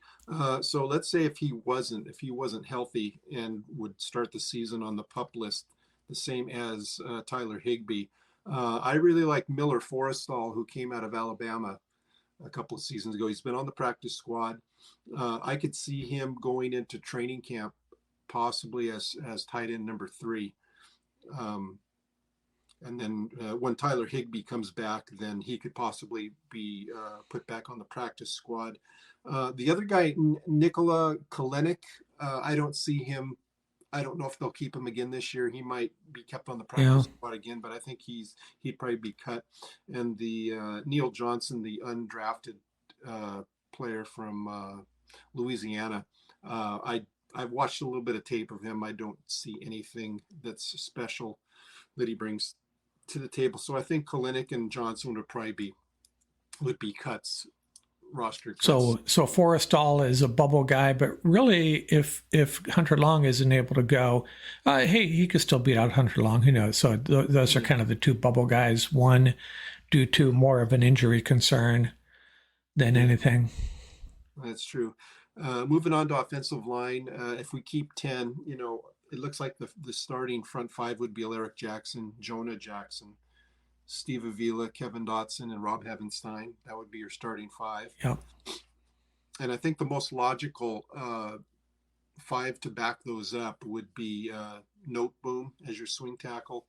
So let's say if he wasn't healthy and would start the season on the PUP list, the same as Tyler Higbee. I really like Miller Forrestall, who came out of Alabama a couple of seasons ago. He's been on the practice squad. I could see him going into training camp possibly as tight end number 3. And then when Tyler Higbee comes back, then he could possibly be put back on the practice squad. The other guy, Nikola Kalenic, I don't see him. I don't know if they'll keep him again this year. He might be kept on the practice squad again, but I think he'd probably be cut. And the Neil Johnson, the undrafted player from Louisiana, I've watched a little bit of tape of him. I don't see anything that's special that he brings to the table. So I think Kalenic and Johnson would probably be cuts. Roster cuts. So Forrestall is a bubble guy, but really, if Hunter Long isn't able to go, hey, he could still beat out Hunter Long. Who knows? So those are kind of the two bubble guys. One due to more of an injury concern than anything. That's true. Moving on to offensive line, if we keep 10, it looks like the starting front 5 would be Alaric Jackson, Jonah Jackson, Steve Avila, Kevin Dotson, and Rob Heavenstein. That would be your starting 5. Yeah. And I think the most logical 5 to back those up would be Noteboom as your swing tackle,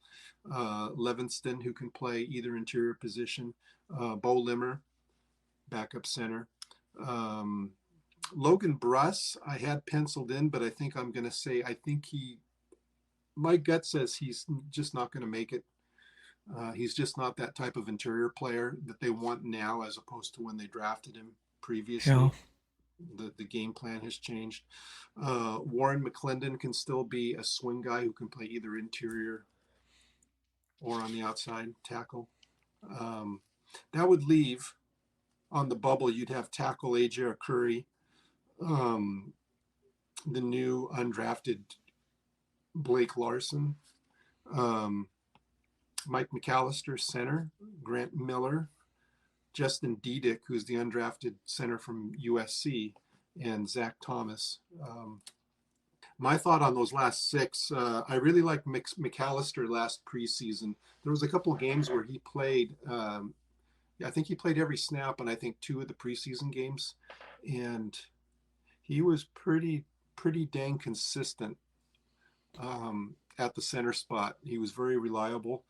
Levinston, who can play either interior position, Bo Limmer, backup center. Logan Bruss, I had penciled in, but I think I'm going to say, my gut says he's just not going to make it. He's just not that type of interior player that they want now, as opposed to when they drafted him previously. Yeah. The game plan has changed. Warren McClendon can still be a swing guy who can play either interior or on the outside tackle. That would leave on the bubble, you'd have tackle AJ Curry, the new undrafted Blake Larson, Mike McAllister, center, Grant Miller, Justin Diedick, who's the undrafted center from USC, and Zach Thomas. My thought on those last 6, I really liked McAllister last preseason. There was a couple of games where he played, I think he played every snap, and I think 2 of the preseason games, and he was pretty dang consistent at the center spot. He was very reliable.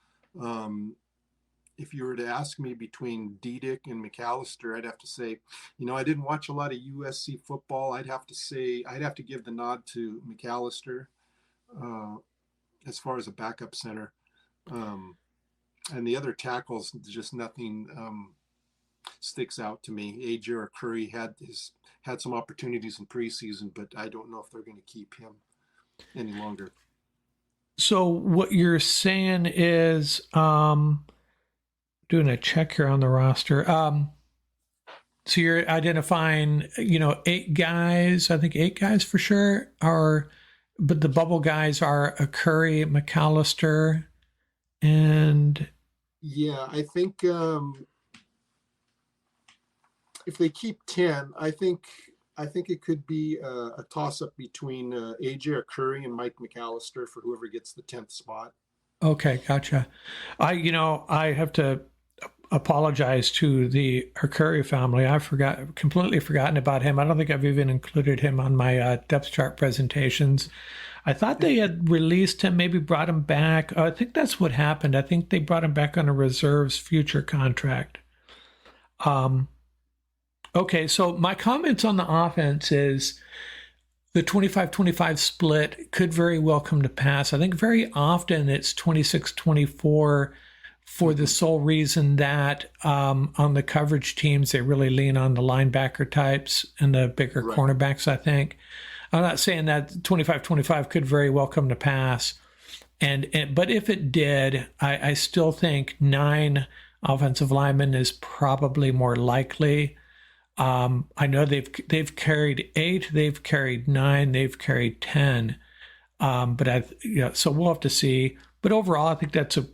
If you were to ask me between Diedick and McAllister, I'd have to say, I didn't watch a lot of USC football. I'd have to give the nod to McAllister as far as a backup center. And the other tackles, just nothing sticks out to me. AJ Curry had some opportunities in preseason, but I don't know if they're going to keep him any longer. So what you're saying is, doing a check here on the roster. So you're identifying, 8 guys. I think 8 guys for sure but the bubble guys are a Curry, McAllister, and Yeah, I think if they keep 10, I think it could be a toss-up between AJ Curry and Mike McAllister for whoever gets the 10th spot. okay, gotcha. I have to apologize to the Curry family. Completely forgotten about him. I don't think I've even included him on my depth chart presentations. I thought they had released him, maybe brought him back. I think that's what happened. I think they brought him back on a reserves future contract. Okay, so my comments on the offense is the 25-25 split could very well come to pass. I think very often it's 26-24 for the sole reason that on the coverage teams, they really lean on the linebacker types and the bigger cornerbacks, I think. I'm not saying that 25-25 could very well come to pass. But if it did, I still think 9 offensive linemen is probably more likely. I know they've carried 8, they've carried 9, they've carried 10. So we'll have to see. But overall, I think that's a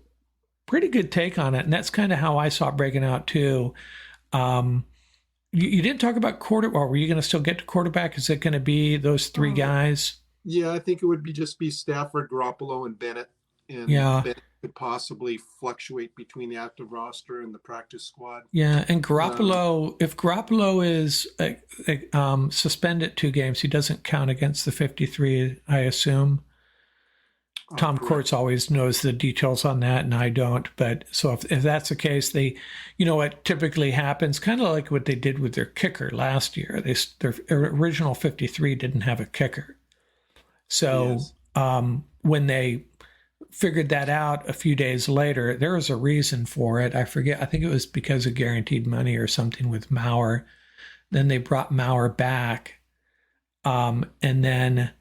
pretty good take on it, and that's kind of how I saw it breaking out too. You didn't talk about quarterback. Were you going to still get to quarterback? Is it going to be those 3 guys? Yeah, I think it would just be Stafford, Garoppolo, and Bennett. And Bennett could possibly fluctuate between the active roster and the practice squad. Yeah, and Garoppolo, if Garoppolo is suspended 2 games, he doesn't count against the 53, I assume. Tom Courts always knows the details on that, and I don't. But so if that's the case, what typically happens, kind of like what they did with their kicker last year. Their original 53 didn't have a kicker. So when they figured that out a few days later, there was a reason for it. I forget. I think it was because of guaranteed money or something with Maurer. Then they brought Maurer back, and then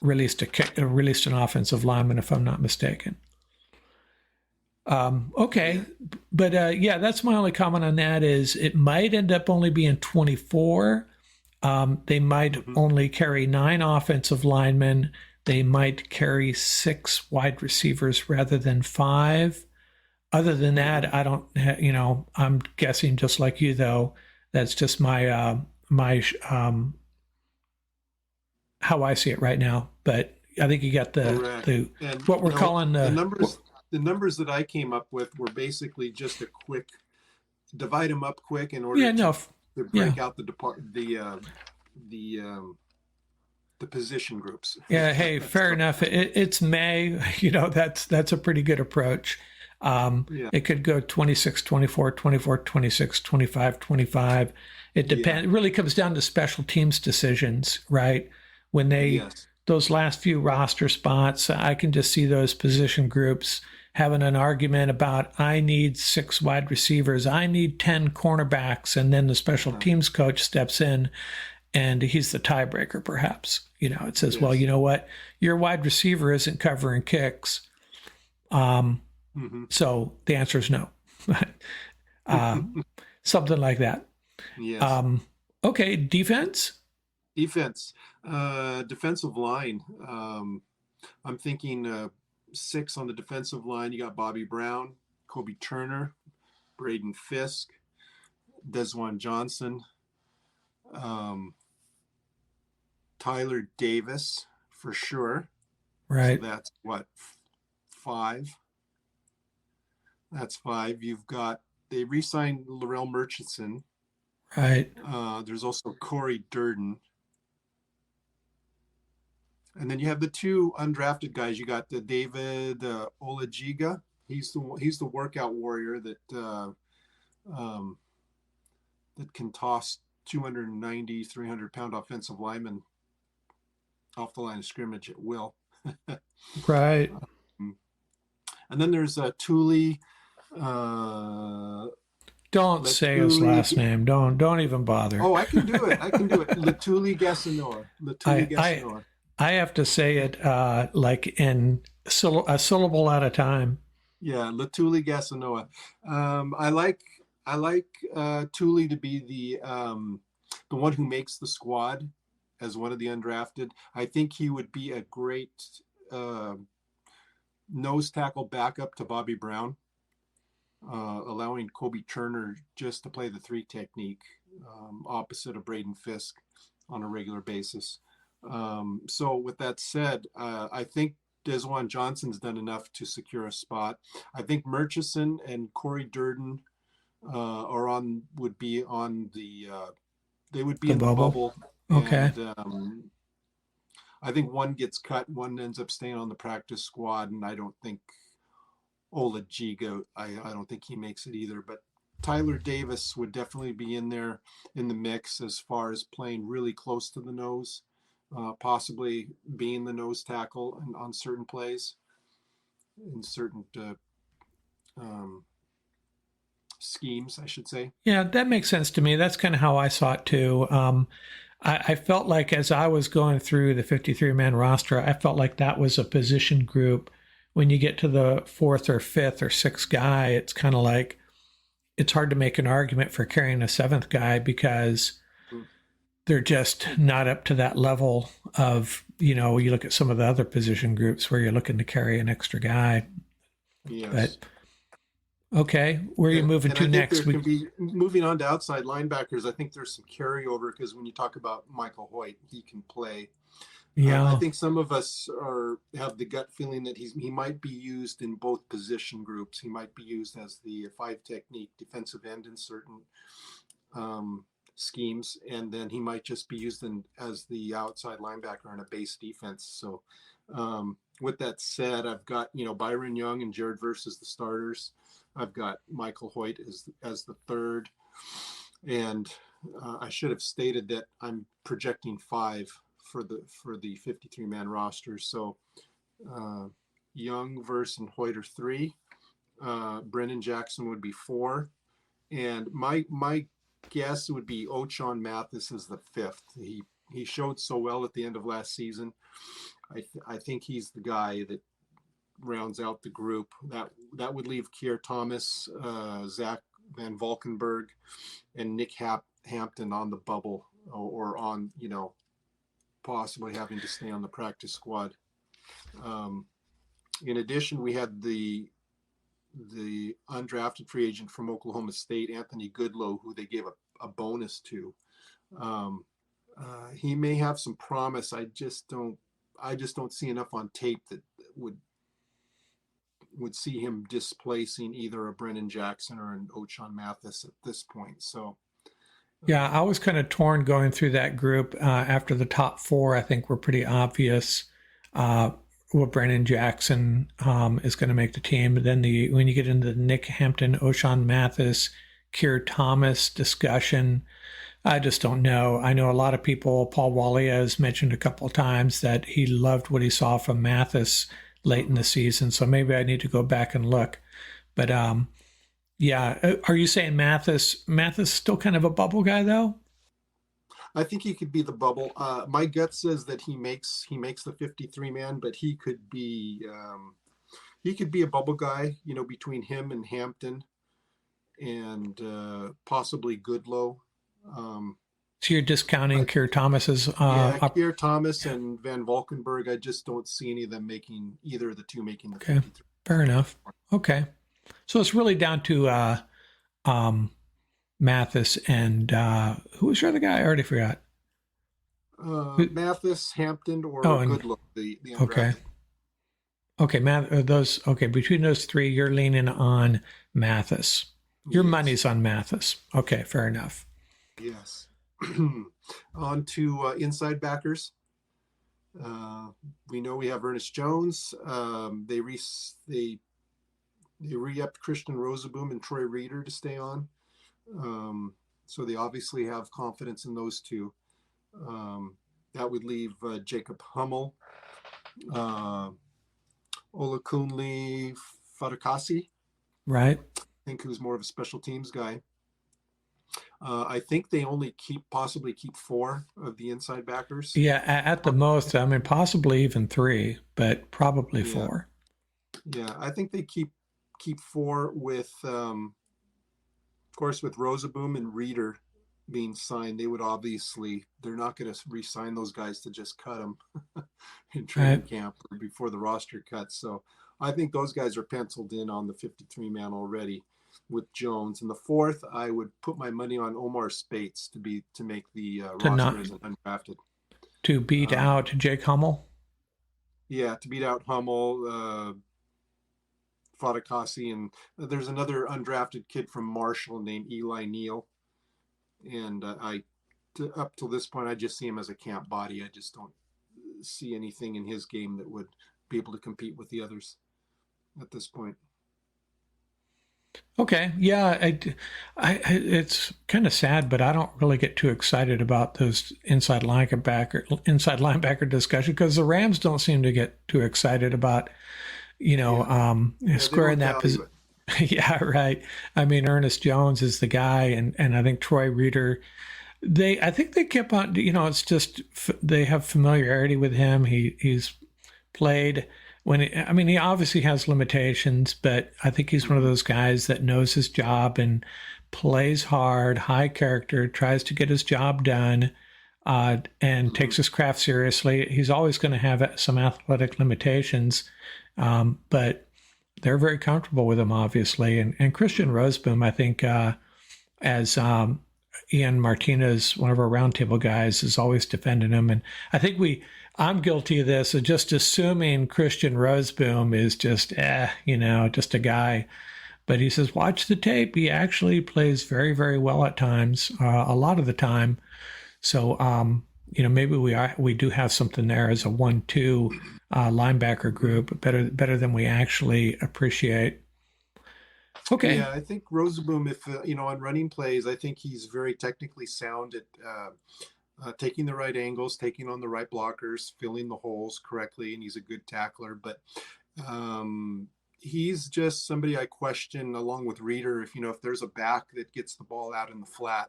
released an offensive lineman, if I'm not mistaken. Okay, but that's my only comment on that. Is it might end up only being 24. They might only carry 9 offensive linemen. They might carry 6 wide receivers rather than 5. Other than that, I don't. I'm guessing just like you, though. That's just my how I see it right now. But I think you got what we're calling the numbers. The numbers that I came up with were basically just a quick divide them up quick in order to break out the position groups. Yeah. Hey, fair enough. It's May. That's a pretty good approach. It could go 26-24, 24-26, 25-25. It depends. It really comes down to special teams decisions, right? When those last few roster spots, I can just see those position groups having an argument about, I need 6 wide receivers, I need 10 cornerbacks, and then the special teams coach steps in and he's the tiebreaker, perhaps. It says, well, you know what? Your wide receiver isn't covering kicks. So the answer is no. Something like that. Yes. Okay, defense? Defensive line. I'm thinking 6 on the defensive line. You got Bobby Brown, Kobe Turner, Braden Fisk, Desjuan Johnson, Tyler Davis for sure. Right. So that's what, 5. That's 5. They re-signed Laurel Murchison. Right. There's also Corey Durden. And then you have the 2 undrafted guys. You got the David Olajiga. He's the workout warrior that can toss 290, 300-pound offensive linemen off the line of scrimmage at will. Right. And then there's Thule. Don't say his last name. Don't even bother. Oh, I can do it. Latuli Gassanoa. I have to say it like in a syllable at a time. Yeah, Latuli Gassanoa. I like I like Thule to be the one who makes the squad as one of the undrafted. I think he would be a great nose tackle backup to Bobby Brown, allowing Kobe Turner just to play the 3 technique opposite of Braden Fisk on a regular basis. So with that said, I think Desjuan Johnson's done enough to secure a spot. I think Murchison and Corey Durden would be on the they would be in the bubble. Okay. And, I think one gets cut, one ends up staying on the practice squad, and I don't think Ola Giga, I don't think he makes it either. But Tyler Davis would definitely be in there in the mix as far as playing really close to the nose, possibly being the nose tackle on certain plays, in certain schemes, I should say. Yeah, that makes sense to me. That's kind of how I saw it too. I felt like as I was going through the 53-man roster, I felt like that was a position group. When you get to the 4th or 5th or 6th guy, it's kind of like it's hard to make an argument for carrying a 7th guy because they're just not up to that level of, you look at some of the other position groups where you're looking to carry an extra guy. Yes. But okay, where are you moving to next? There can be, moving on to outside linebackers, I think there's some carryover because when you talk about Michael Hoyt, he can play. Yeah, I think some of us have the gut feeling that he might be used in both position groups. He might be used as the 5 technique defensive end in certain schemes, and then he might just be used as the outside linebacker in a base defense. So with that said, I've got Byron Young and Jared Verse as the starters. I've got Michael Hoyt as the 3rd, and I should have stated that I'm projecting 5 for the 53-man roster. So Young, Verse, and Hoyt are 3. Brennan Jackson would be 4, and my guess would be Ochon Mathis is the 5th. He showed so well at the end of last season. I think he's the guy that rounds out the group. That would leave Keir Thomas, Zach Van Valkenburg, and Nick Hampton on the bubble, or on possibly having to stay on the practice squad. In addition, we had the undrafted free agent from Oklahoma State, Anthony Goodlow, who they gave a bonus to. He may have some promise. I just don't see enough on tape that would see him displacing either a Brennan Jackson or an Ochon Mathis at this point. So yeah, I was kind of torn going through that group. After the top 4, I think were pretty obvious. Brennan Jackson is going to make the team. But then when you get into the Nick Hampton, Ochon Mathis, Keir Thomas discussion, I just don't know. I know a lot of people, Paul Walia has mentioned a couple of times that he loved what he saw from Mathis late in the season. So maybe I need to go back and look. But yeah, are you saying Mathis still kind of a bubble guy though? I think he could be the bubble. My gut says that he makes the 53-man, but he could be a bubble guy, between him and Hampton and possibly Goodlow. So you're discounting Keir Thomas's Keir Thomas and Van Valkenburg. I just don't see any of them making either of the two making the 53. Fair enough. Okay. So it's really down to Mathis and who was your other guy? I already forgot. Mathis, Hampton, or Goodlow, the okay. Okay, between those 3, you're leaning on Mathis. Your money's on Mathis. Okay, fair enough. Yes. On to inside backers. We know we have Ernest Jones. They re-upped Christian Rosaboom and Troy Reeder to stay on. So they obviously have confidence in those two. That would leave Jacob Hummel, Olakunle Fatukasi. Right. I think who's more of a special teams guy. I think they only possibly keep 4 of the inside backers. Yeah, at the most. I mean, possibly even 3, but probably 4. Yeah, I think they keep 4 with Of course, with Rosaboom and Reeder being signed, they're not going to re-sign those guys to just cut them in training camp or before the roster cuts. So I think those guys are penciled in on the 53-man already with Jones. And the fourth, I would put my money on Omar Spates to make the roster as an undrafted. To beat out Jake Hummel? Yeah, to beat out Hummel, Fadakasi, and there's another undrafted kid from Marshall named Eli Neal. And up till this point, I just see him as a camp body. I just don't see anything in his game that would be able to compete with the others at this point. Okay, yeah, it's kind of sad, but I don't really get too excited about those inside linebacker discussion, because the Rams don't seem to get too excited about, squaring that position. Yeah, right. I mean, Ernest Jones is the guy, and I think Troy Reeder. I think they kept on. It's just they have familiarity with him. He's played. He obviously has limitations, but I think he's one of those guys that knows his job and plays hard, high character, tries to get his job done, and takes his craft seriously. He's always going to have some athletic limitations, but they're very comfortable with him, obviously. And Christian Roseboom, I think, as Ian Martinez, one of our roundtable guys, is always defending him. And I think I'm guilty of this, of just assuming Christian Roseboom is just, just a guy. But he says, watch the tape. He actually plays very, very well at times, a lot of the time. So, maybe we do have something there as a 1-2 linebacker group, better than we actually appreciate. Okay. Yeah, I think Rosaboom, if on running plays, I think he's very technically sound at taking the right angles, taking on the right blockers, filling the holes correctly, and he's a good tackler. But he's just somebody I question, along with Reeder. If there's a back that gets the ball out in the flat,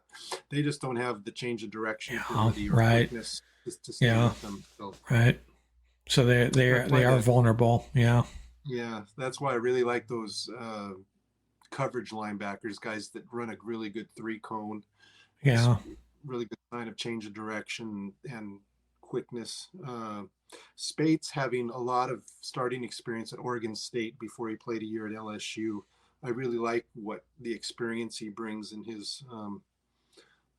they just don't have the change of direction ability or quickness to stay with them. So. Right. So they are vulnerable. Yeah. Yeah, that's why I really like those coverage linebackers, guys that run a really good 3-cone. Yeah. Really good sign of change of direction and quickness. Spates, having a lot of starting experience at Oregon State before he played a year at LSU, I really like what the experience he brings in his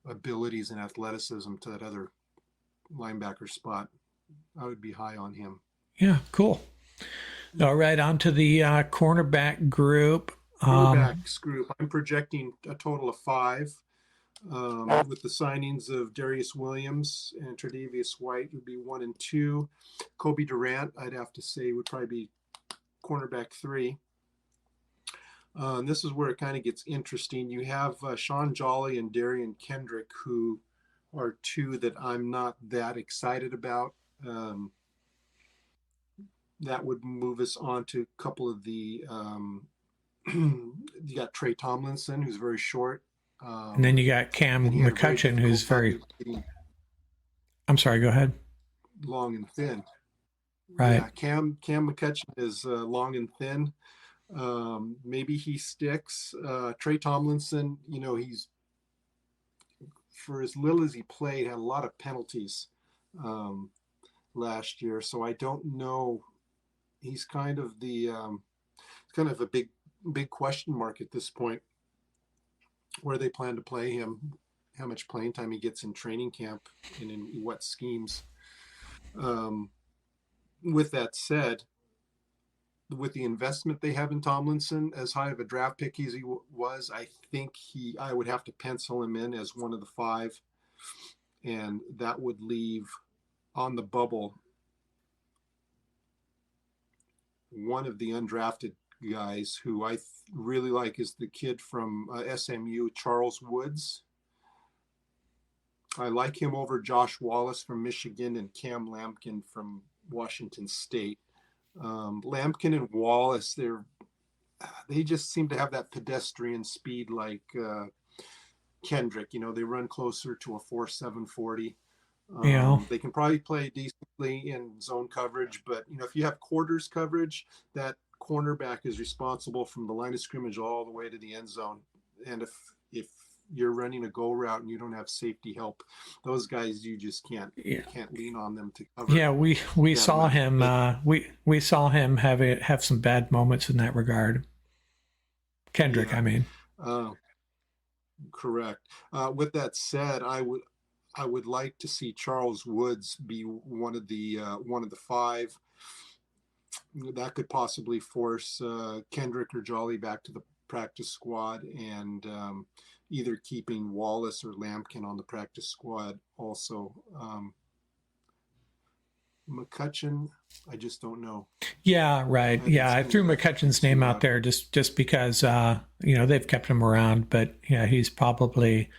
abilities and athleticism to that other linebacker spot. I would be high on him. Yeah, cool. All right, on to the cornerback group. Cornerbacks group. I'm projecting a total of 5. With the signings of Darius Williams and Tre'Davious White would be 1 and 2. Kobe Durant, I'd have to say, would probably be cornerback 3. This is where it kind of gets interesting. You have Sean Jolly and Darian Kendrick, who are 2 that I'm not that excited about. That would move us on to a couple of the you got Trey Tomlinson, who's very short. And then you got Cam McCutcheon, who's very... I'm sorry, go ahead. Long and thin. Right. Yeah, Cam McCutcheon is long and thin. Maybe he sticks. Trey Tomlinson, he's, for as little as he played, had a lot of penalties last year. So I don't know. He's kind of a big question mark at this point, where they plan to play him, how much playing time he gets in training camp, and in what schemes. With that said, with the investment they have in Tomlinson, as high of a draft pick as he was, I think I would have to pencil him in as one of the 5, and that would leave on the bubble one of the undrafted guys who I really like is the kid from SMU, Charles Woods. I like him over Josh Wallace from Michigan and Cam Lampkin from Washington State. Lampkin and Wallace, they just seem to have that pedestrian speed like Kendrick. They run closer to a 4.7 40. They can probably play decently in zone coverage, but if you have quarters coverage, that cornerback is responsible from the line of scrimmage all the way to the end zone. And if you're running a go route and you don't have safety help, those guys, you just can't lean on them to cover. Yeah, we saw him. We saw him have some bad moments in that regard. Kendrick, I mean. Correct. With that said, I would like to see Charles Woods be one of the 5. That could possibly force Kendrick or Jolly back to the practice squad, and either keeping Wallace or Lampkin on the practice squad also. McCutcheon, I just don't know. Yeah, right. I threw McCutcheon's name out there just because they've kept him around, but yeah, he's probably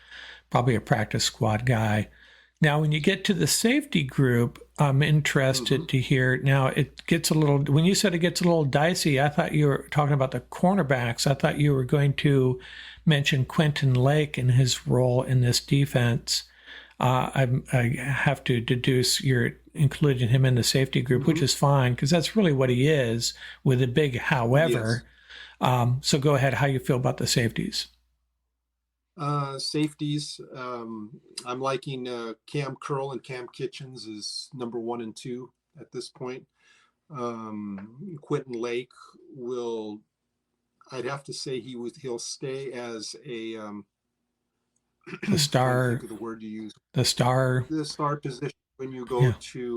a practice squad guy. Now, when you get to the safety group, I'm interested to hear. Now, it gets a little. When you said it gets a little dicey, I thought you were talking about the cornerbacks. I thought you were going to mention Quentin Lake and his role in this defense. I have to deduce you're including him in the safety group, which is fine because that's really what he is with a big however. Yes. So go ahead. How you feel about the safeties? Safeties. I'm liking Cam Curl and Cam Kitchens is number 1 and 2 at this point. Quentin Lake I'd have to say he'll stay as a the star. The word you use. The star position when you go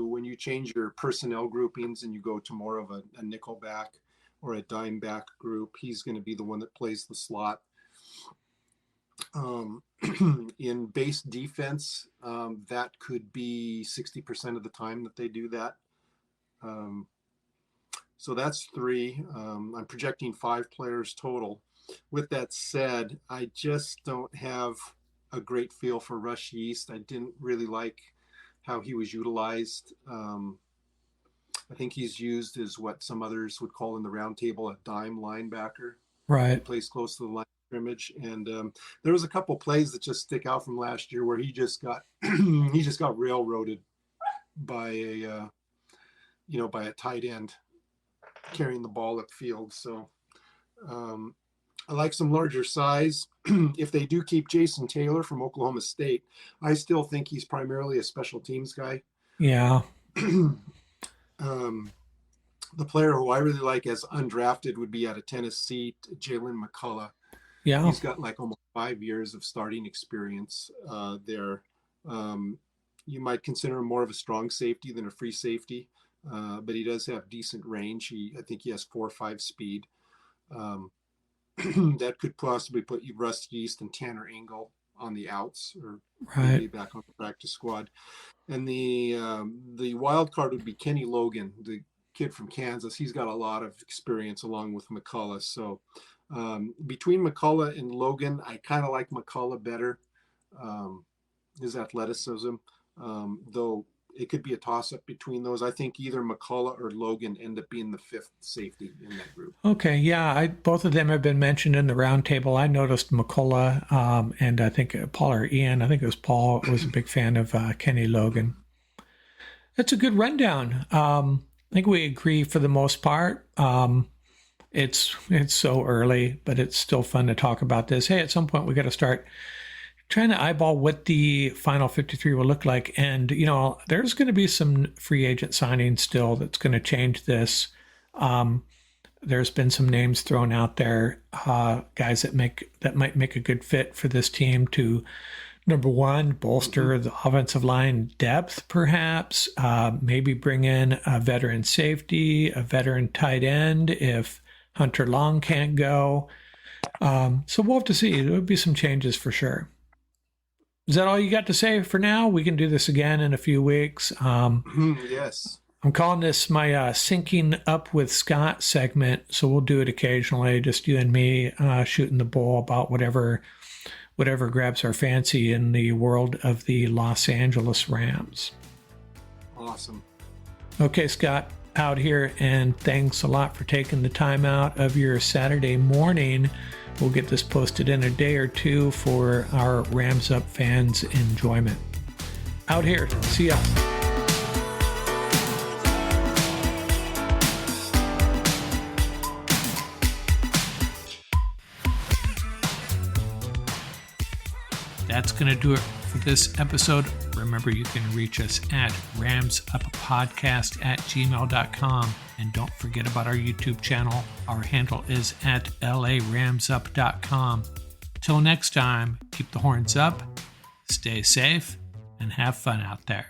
when you change your personnel groupings and you go to more of a nickel back or a dime back group. He's going to be the one that plays the slot. In base defense, that could be 60% of the time that they do that. So that's 3. I'm projecting 5 players total. With that said, I just don't have a great feel for Rush Yeast. I didn't really like how he was utilized. I think he's used as what some others would call in the round table a dime linebacker. Right. He plays close to the line of scrimmage, and there was a couple plays that just stick out from last year where he just got railroaded by a tight end carrying the ball upfield. So I like some larger size. If they do keep Jason Taylor from Oklahoma State, I still think he's primarily a special teams guy. Yeah. The player who I really like as undrafted would be out of Tennessee, Jalen McCullough. Yeah. He's got like almost 5 years of starting experience there. You might consider him more of a strong safety than a free safety, but he does have decent range. I think he has 4.5 speed. That could possibly put Russ Yeast and Tanner Engel on the outs, or maybe back on the practice squad. And the wild card would be Kenny Logan, the kid from Kansas. He's got a lot of experience along with McCullough. So between McCullough and Logan, I kind of like McCullough better. His athleticism, though it could be a toss-up between those. I think either McCullough or Logan end up being the 5th safety in that group. Okay, yeah, both of them have been mentioned in the roundtable. I noticed McCullough, and I think Paul or Ian, I think it was Paul, was a big fan of Kenny Logan. That's a good rundown. I think we agree for the most part. It's so early, but it's still fun to talk about this. Hey, at some point we got to start trying to eyeball what the final 53 will look like. And, there's going to be some free agent signings still that's going to change this. There's been some names thrown out there, guys that might make a good fit for this team to, number one, bolster the offensive line depth, perhaps, maybe bring in a veteran safety, a veteran tight end if Hunter Long can't go. So we'll have to see. There will be some changes for sure. Is that all you got to say for now? We can do this again in a few weeks. Yes. I'm calling this my Syncing Up with Scott segment, so we'll do it occasionally, just you and me shooting the bull about whatever grabs our fancy in the world of the Los Angeles Rams. Awesome. Okay, Scott, out here, and thanks a lot for taking the time out of your Saturday morning. We'll get this posted in a day or two for our Rams Up fans' enjoyment. Out here. See ya. that's going to do it for this episode. Remember, you can reach us at ramsuppodcast@gmail.com. And don't forget about our YouTube channel. Our handle is at laramsup.com. Till next time, keep the horns up, stay safe, and have fun out there.